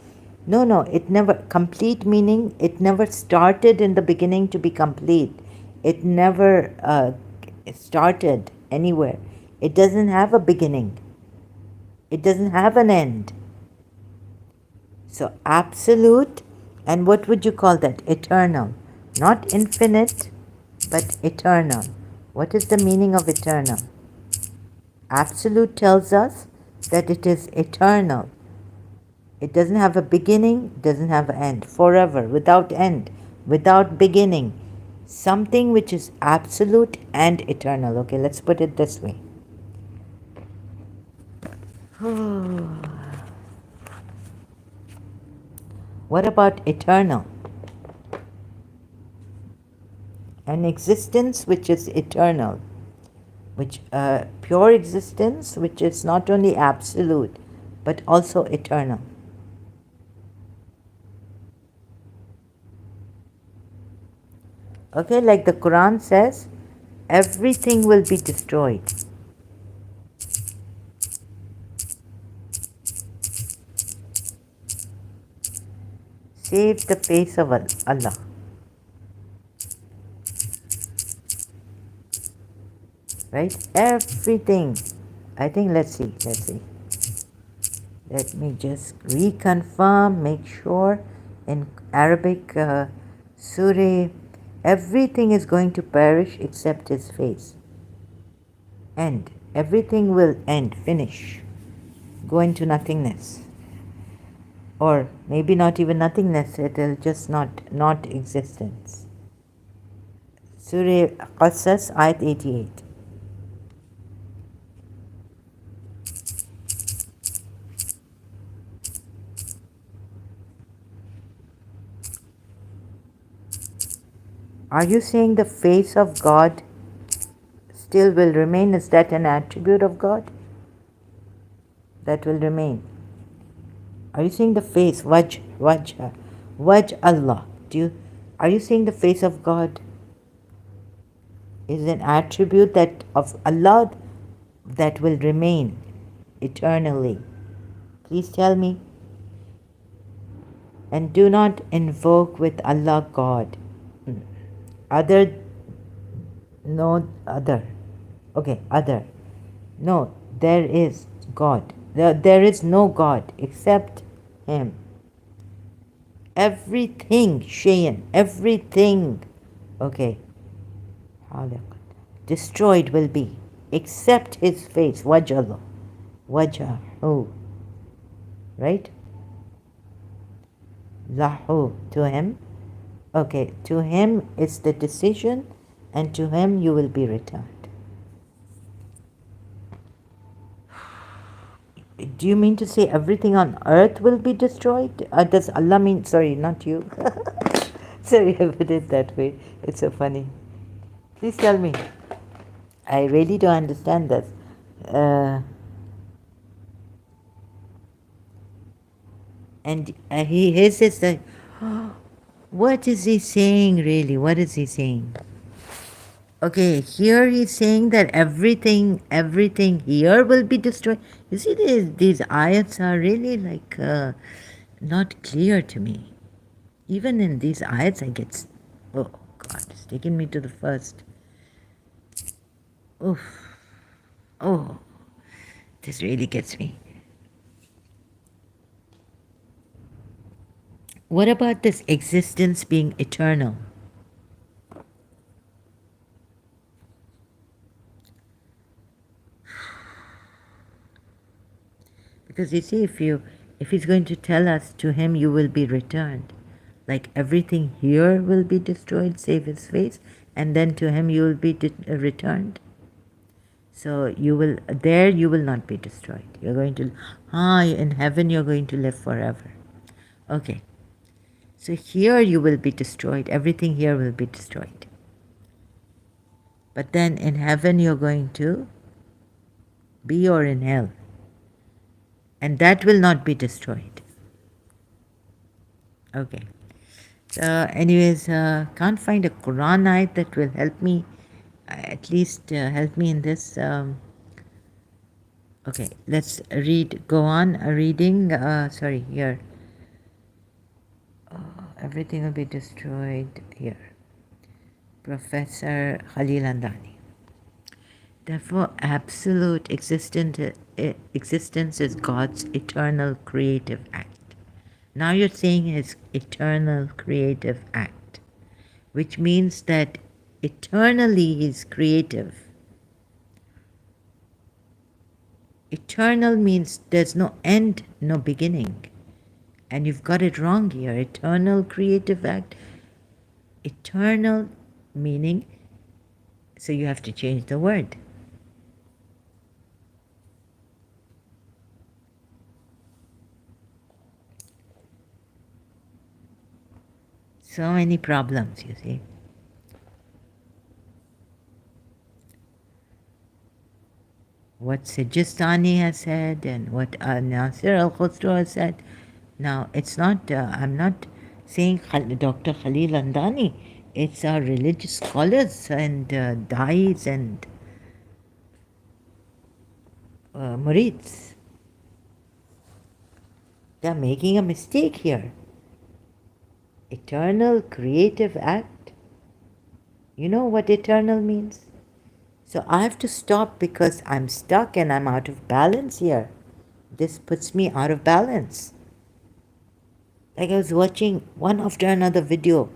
S1: no, it never, complete meaning it never started in the beginning to be complete. It never started anywhere. It doesn't have a beginning. It doesn't have an end. So absolute, and what would you call that? Eternal. Not infinite, but eternal. What is the meaning of eternal? Absolute tells us that it is eternal. It doesn't have a beginning, doesn't have an end. Forever, without end, without beginning. Something which is absolute and eternal. Okay, let's put it this way. What about eternal? An existence which is eternal, which pure existence which is not only absolute but also eternal. Okay, like the Quran says, everything will be destroyed. Save the face of Allah. Right? Everything. I think, let's see. Let me just reconfirm, make sure. In Arabic, Surah, everything is going to perish except his face. End. Everything will end, finish, go into nothingness. Or maybe not even nothingness, it will just not existence. Surah Qasas, Ayat 88. Are you saying the face of God still will remain? Is that an attribute of God that will remain? Are you saying the face, Wajh Allah? Are you saying the face of God is an attribute that of Allah that will remain eternally? Please tell me. And do not invoke with Allah God. Other. Okay, other. No, there is God. There is no God except Him. Everything, Shayan, everything, okay, destroyed will be, except His face, Wajah, right? Lahu, to Him. Okay, to Him is the decision, and to Him you will be returned. Do you mean to say everything on earth will be destroyed? Does Allah mean, sorry, not you. Sorry, I put it that way. It's so funny. Please tell me. I really don't understand this. And his is like, what is he saying really? What is he saying? Okay, here he's saying that everything here will be destroyed. You see, these ayats are really not clear to me. Even in these ayats, I get Oh, God, it's taken me to the first. Oof. Oh, this really gets me. What about this existence being eternal? Because you see, if he's going to tell us, to him you will be returned, like everything here will be destroyed save his face, and then to him you will be returned. So you will not be destroyed. You're going to, in heaven you're going to live forever. Okay. So here you will be destroyed. Everything here will be destroyed. But then in heaven you're going to be, or in hell. And that will not be destroyed. Okay. So anyways, can't find a Quran ayat that will help me, at least help me in this. Okay, let's read, go on reading. Sorry, here. Everything will be destroyed here. Professor Khalil Andani. Therefore, absolute existence is God's eternal creative act. Now you're saying his eternal creative act, which means that eternally he's creative. Eternal means there's no end, no beginning. And you've got it wrong here. Eternal creative act. Eternal meaning, so you have to change the word. So many problems, you see. What Sijistani has said and what Nasir al-Khosrow has said. Now, it's not, I'm not saying Dr. Khalil Andani. It's our religious scholars and dais and murids. They're making a mistake here. Eternal creative act. You know what eternal means? So I have to stop because I'm stuck and I'm out of balance here. This puts me out of balance. Like I was watching one after another video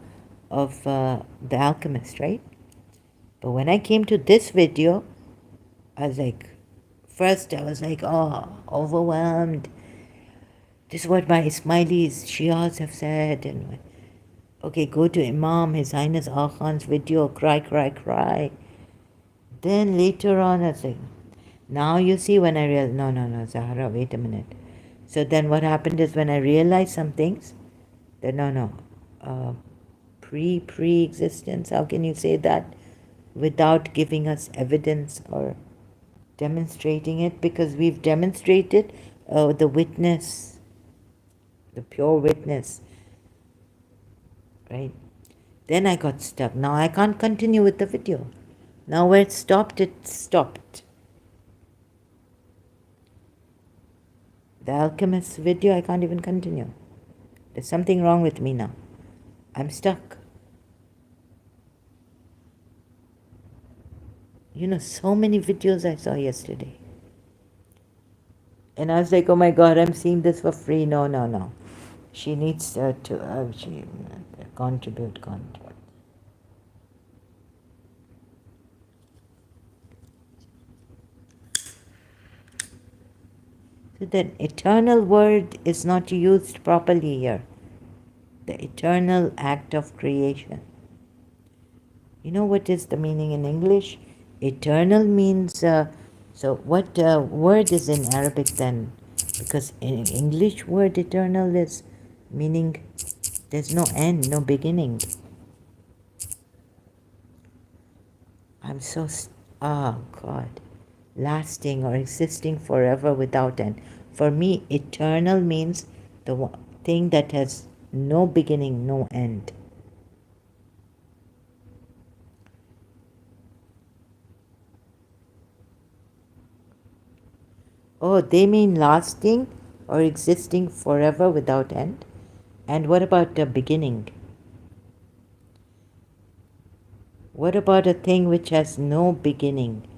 S1: of The Alchemist, right? But when I came to this video, I was like, first I was like, oh, overwhelmed. This is what my Ismailis, Shias have said. And okay, go to Imam, His Highness Al Khan's video, cry, cry, cry. Then later on, I was like, now you see when I realized, no, Zahra, wait a minute. So then what happened is when I realized some things, that pre-existence, how can you say that without giving us evidence or demonstrating it? Because we've demonstrated the witness, the pure witness, right? Then I got stuck. Now I can't continue with the video. Now where it stopped, it stopped. The Alchemist video, I can't even continue. There's something wrong with me now. I'm stuck. You know, so many videos I saw yesterday. And I was like, oh my God, I'm seeing this for free. No. She needs to contribute. So the eternal word is not used properly here. The eternal act of creation. You know what is the meaning in English? Eternal means, so what word is in Arabic then? Because in English word eternal is meaning there's no end, no beginning. I'm so, God, lasting or existing forever without end. For me, eternal means the thing that has no beginning, no end. Oh, they mean lasting or existing forever without end? And what about the beginning? What about a thing which has no beginning?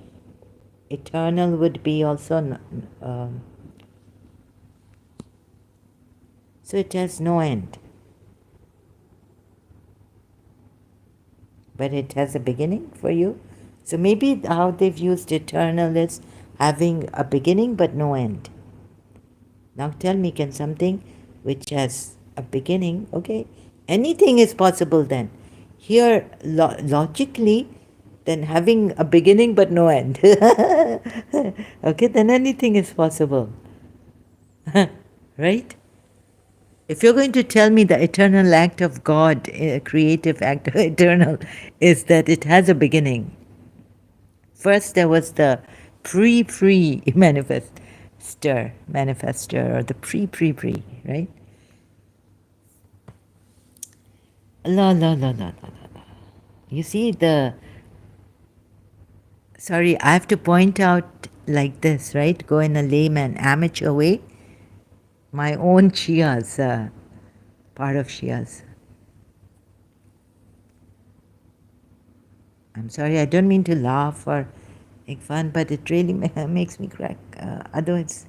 S1: Eternal would be also, so it has no end. But it has a beginning for you. So maybe how they've used eternal is having a beginning but no end. Now tell me, can something which has a beginning, okay, anything is possible then. Here, logically, then having a beginning but no end. Okay, then anything is possible. Right? If you're going to tell me the eternal act of God, a creative act of eternal, is that it has a beginning. First there was the pre manifester, or the pre, right? La la la la la la la. You see sorry, I have to point out like this, right? Go in a layman, amateur way. My own Shias, part of Shias. I'm sorry, I don't mean to laugh or make fun, but it really makes me crack. Otherwise,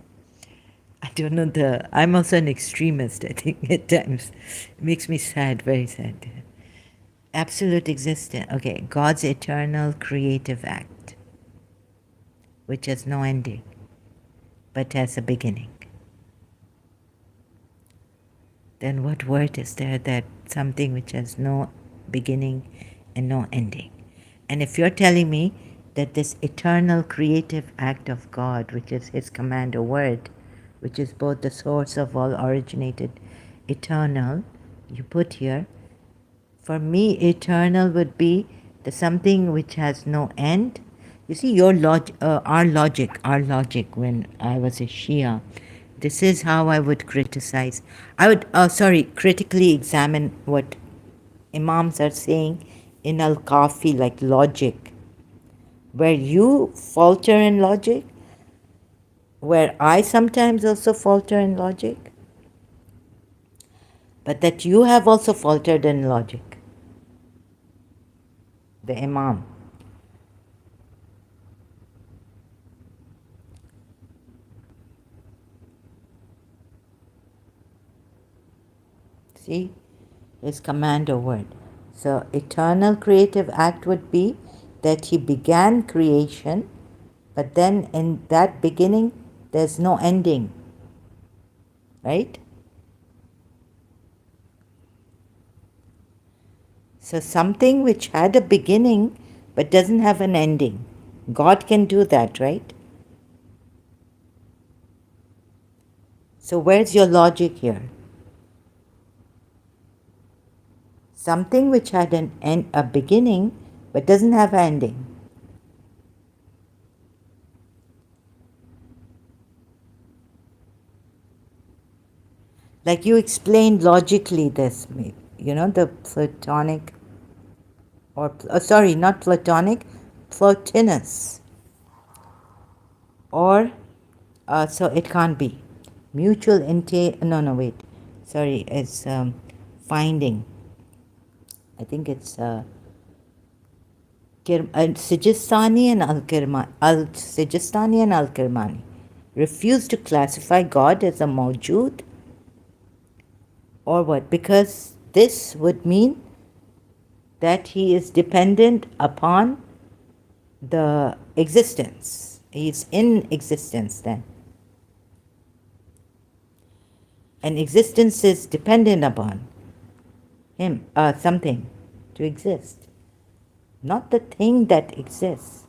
S1: I don't know, I'm also an extremist, I think, at times. It makes me sad, very sad. Absolute existence. Okay, God's eternal creative act, which has no ending, but has a beginning. Then what word is there that something which has no beginning and no ending? And if you're telling me that this eternal creative act of God, which is His command or word, which is both the source of all originated, eternal, you put here, for me, eternal would be the something which has no end. You see, our logic when I was a Shia, this is how I would criticize. I would, critically examine what Imams are saying in Al-Kafi, like logic. Where you falter in logic, where I sometimes also falter in logic, but that you have also faltered in logic. The Imam. See, his command or word. So eternal creative act would be that he began creation, but then in that beginning there's no ending. Right? So something which had a beginning but doesn't have an ending. God can do that, right? So where's your logic here? Something which had a beginning but doesn't have an ending. Like you explained logically this, the Platonic, or not Platonic, Plotinus. Or, so it can't be. Mutual wait. Sorry, it's finding. I think it's Sijistani and Sijistani and Al-Kirmani refuse to classify God as a mawjood, or what? Because this would mean that he is dependent upon the existence. He's in existence then. And existence is dependent upon him, something to exist, not the thing that exists.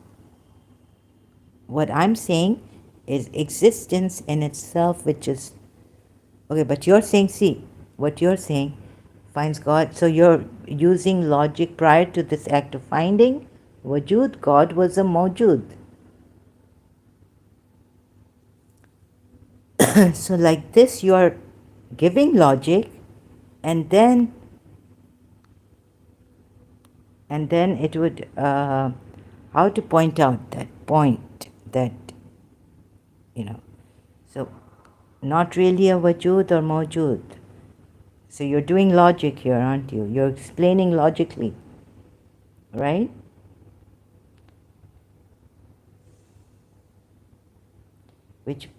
S1: What I'm saying is existence in itself, which is, okay, but you're saying, see, what you're saying finds God, so you're using logic prior to this act of finding, wajud, God was a mawjud. So like this, you're giving logic, and then it would, how to point out that point that, so not really a wajud or mawjud. So you're doing logic here, aren't you? You're explaining logically, right?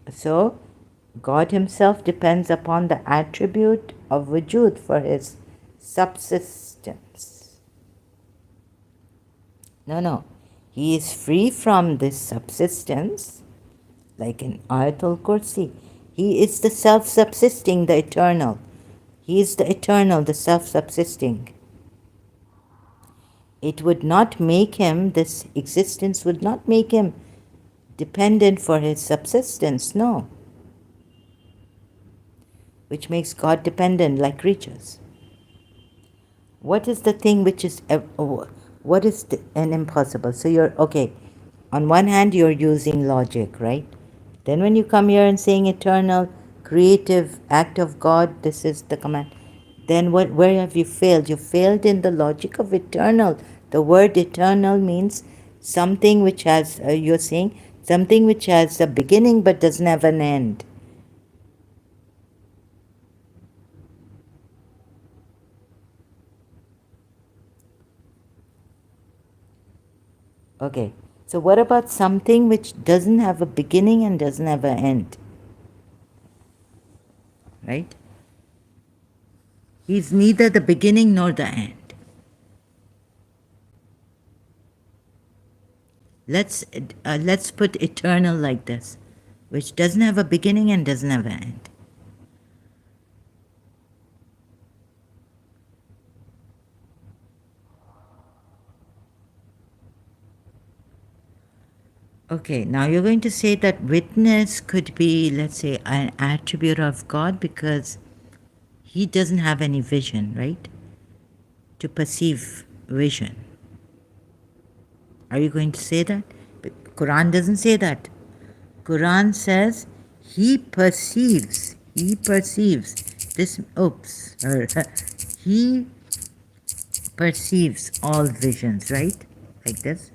S1: So God himself depends upon the attribute of wujud for his subsistence. No. He is free from this subsistence, like in Ayatul Kursi. He is the self-subsisting, the eternal. He is the eternal, the self-subsisting. It would not make him, this existence would not make him dependent for his subsistence, no. Which makes God dependent like creatures. What is the thing which is, what is an impossible? So you're, okay, on one hand you're using logic, right? Then when you come here and saying eternal, creative act of God, this is the command. Then where have you failed? You failed in the logic of eternal. The word eternal means something which has, you're saying, something which has a beginning but doesn't have an end. Okay, so what about something which doesn't have a beginning and doesn't have an end? Right? He's neither the beginning nor the end. Let's put eternal like this, which doesn't have a beginning and doesn't have an end. Okay, now you're going to say that witness could be, let's say, an attribute of God because he doesn't have any vision, right? To perceive vision. Are you going to say that? But Quran doesn't say that. Quran says he perceives this, he perceives all visions, right? Like this.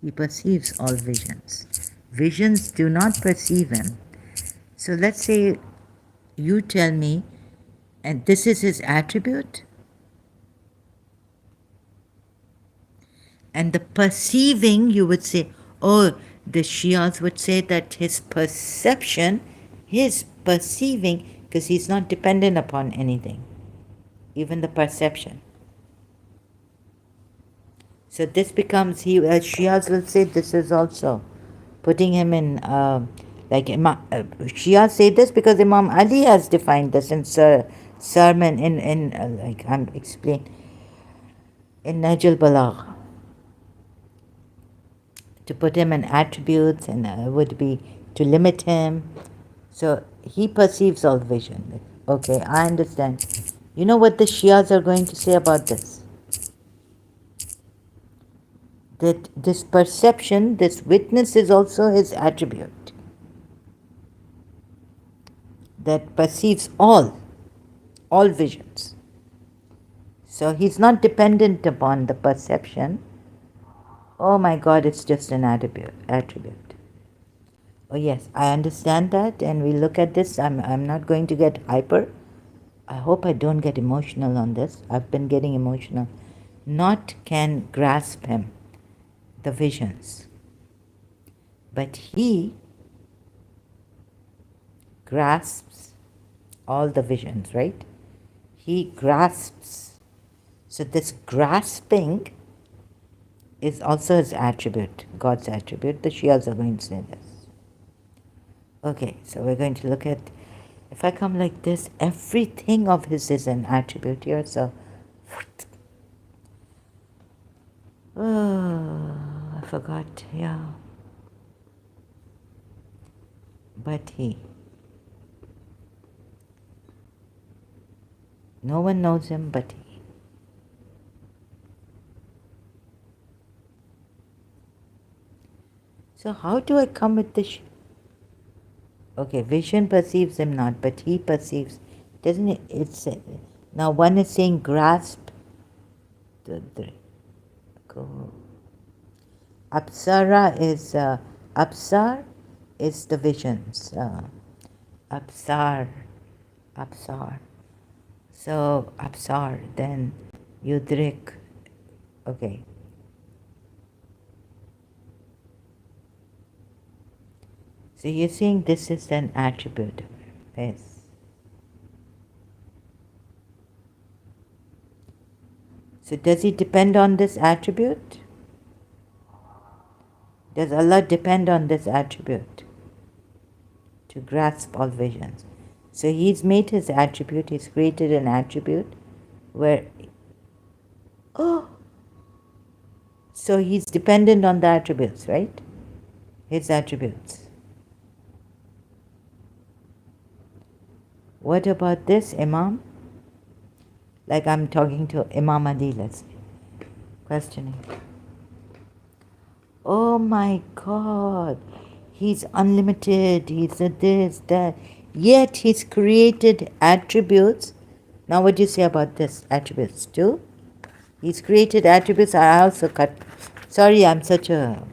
S1: He perceives all visions. Visions do not perceive him. So let's say you tell me, and this is his attribute, and the perceiving, you would say, oh, the Shias would say that his perception, his perceiving, because he's not dependent upon anything, even the perception. So this becomes, Shias will say this is also putting him in, like Shias say this because Imam Ali has defined this in sermon, like I'm explaining, in Najl Balagh. To put him in attributes and would be to limit him. So he perceives all vision. Okay, I understand. You know what the Shias are going to say about this? That this perception, this witness is also his attribute. That perceives all visions. So he's not dependent upon the perception. Oh my God, it's just an attribute. Oh yes, I understand that, and we look at this. I'm not going to get hyper. I hope I don't get emotional on this. I've been getting emotional. Not can grasp him, the visions. But he grasps all the visions, right? He grasps. So this grasping is also his attribute, God's attribute. The Shias are going to say this. Okay, so we're going to look at, if I come like this, everything of his is an attribute here, so, oh, I forgot, yeah. But he. No one knows him but he. So how do I come with this? Okay, vision perceives him not, but he perceives. Doesn't it? It's now one is saying grasp. Go. Apsara is Apsar is the visions. Apsar. So Apsar, then Yudrik. Okay. So you're saying this is an attribute of him. Yes. So does he depend on this attribute? Does Allah depend on this attribute to grasp all visions? So he's made his attribute, he's created an attribute where, oh, so he's dependent on the attributes, right? His attributes. What about this, Imam? Like I'm talking to Imam Ali, let's say, questioning. Oh my God, he's unlimited, he's a this, that. Yet he's created attributes. Now what do you say about this? Attributes too? He's created attributes. I also cut. Sorry, I'm such a.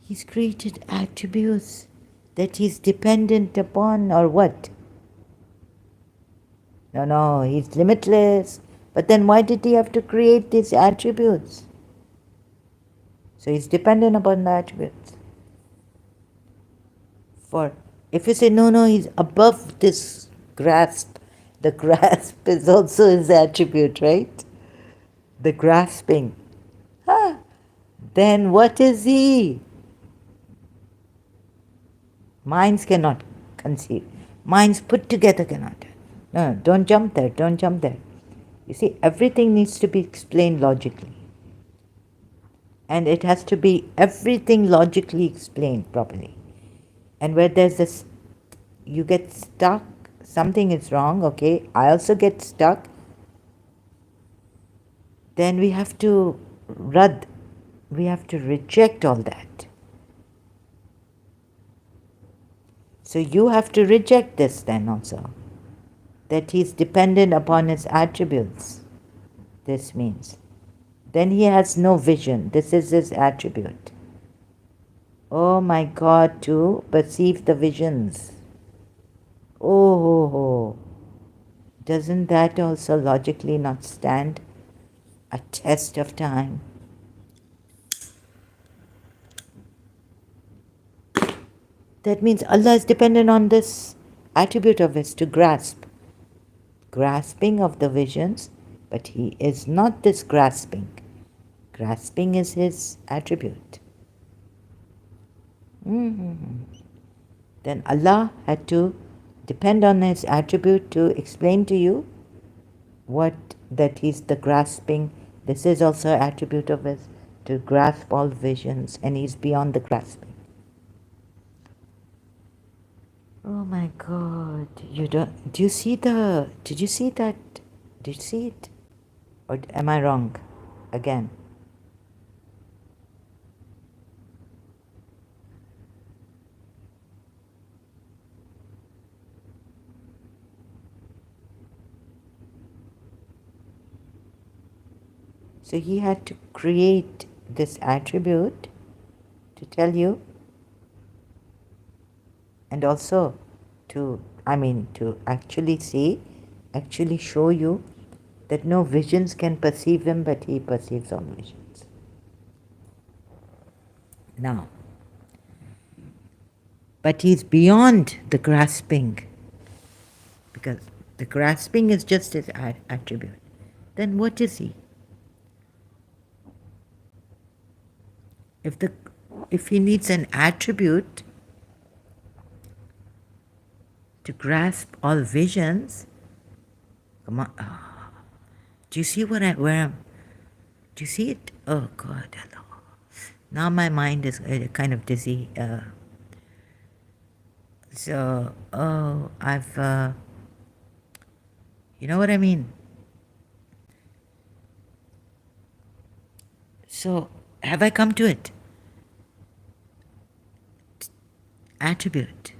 S1: He's created attributes that he's dependent upon, or what? No, he's limitless. But then why did he have to create these attributes? So he's dependent upon the attributes. For if you say no, he's above this grasp. The grasp is also his attribute, right? The grasping. Then what is he? Minds cannot conceive. Minds put together cannot. No, don't jump there, don't jump there. You see, everything needs to be explained logically. And it has to be everything logically explained properly. And where there's this, you get stuck, something is wrong, okay, I also get stuck, then we have to we have to reject all that. So you have to reject this then also, that he's dependent upon his attributes. This means. Then he has no vision. This is his attribute. Oh my God, to perceive the visions. Oh. Doesn't that also logically not stand a test of time? That means Allah is dependent on this attribute of his to grasp. Grasping of the visions, but he is not this grasping. Grasping is his attribute. Then Allah had to depend on his attribute to explain to you what that he's the grasping. This is also an attribute of his to grasp all visions, and he's beyond the grasping. Oh my God, do you see that? Did you see it? Or am I wrong again? So he had to create this attribute to tell you, and also to actually show you that no visions can perceive him, but he perceives all visions. Now, but he's beyond the grasping, because the grasping is just his attribute. Then what is he? If he needs an attribute to grasp all visions, come on. Oh, do you see do you see it? Oh God, hello. Now my mind is kind of dizzy. I've, you know what I mean? So, have I come to it? Attribute.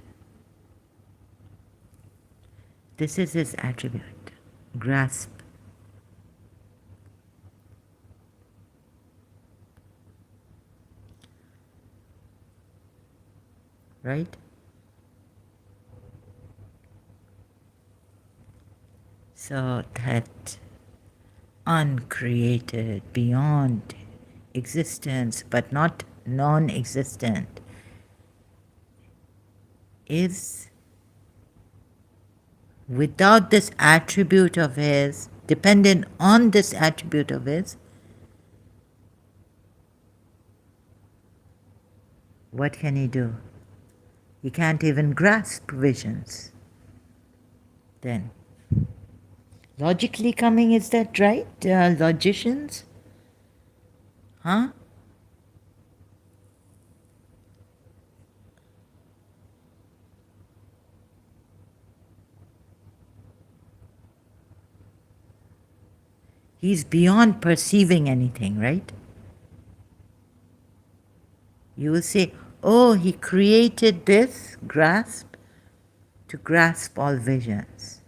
S1: This is his attribute. Grasp. Right? So that uncreated, beyond existence, but not non-existent, is without this attribute of his, dependent on this attribute of his, what can he do? He can't even grasp visions. Then, logically coming, is that right, logicians? Huh? He's beyond perceiving anything, right? You will say, oh, he created this grasp to grasp all visions.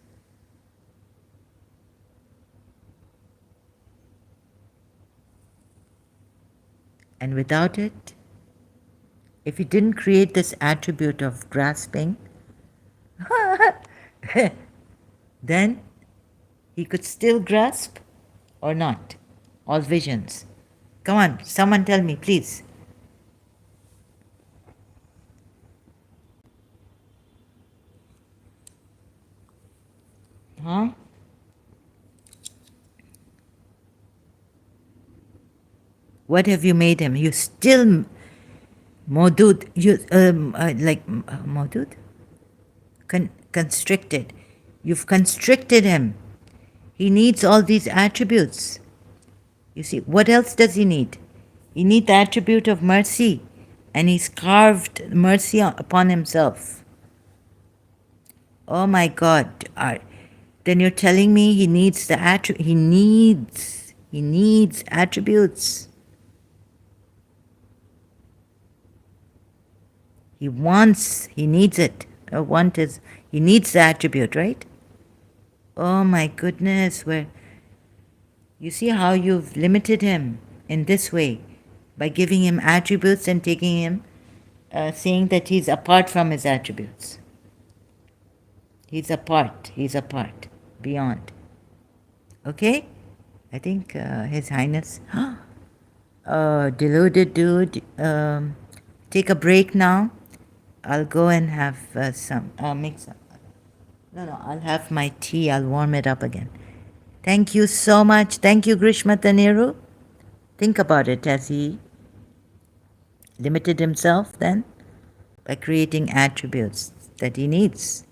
S1: And without it, if he didn't create this attribute of grasping, then he could still grasp or not all visions. Come on, someone tell me, please. Huh? What have you made him? You still modud, modud? Constricted. You've constricted him. He needs all these attributes. You see, what else does he need? He needs the attribute of mercy, and he's carved mercy upon himself. Oh my God. Then you're telling me he needs the he needs attributes. He needs it. He needs the attribute, right? Oh my goodness, you see how you've limited him in this way by giving him attributes and taking him, saying that he's apart from his attributes. He's apart, beyond. Okay? I think His Highness, deluded dude, take a break now. I'll go and have make some. No, I'll have my tea. I'll warm it up again. Thank you so much. Thank you, Grishma Taneru. Think about it as he limited himself then by creating attributes that he needs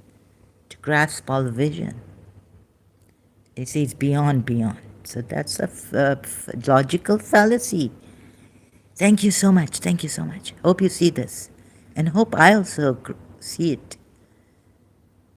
S1: to grasp all vision. He sees beyond. So that's a logical fallacy. Thank you so much. Hope you see this. And hope I also see it.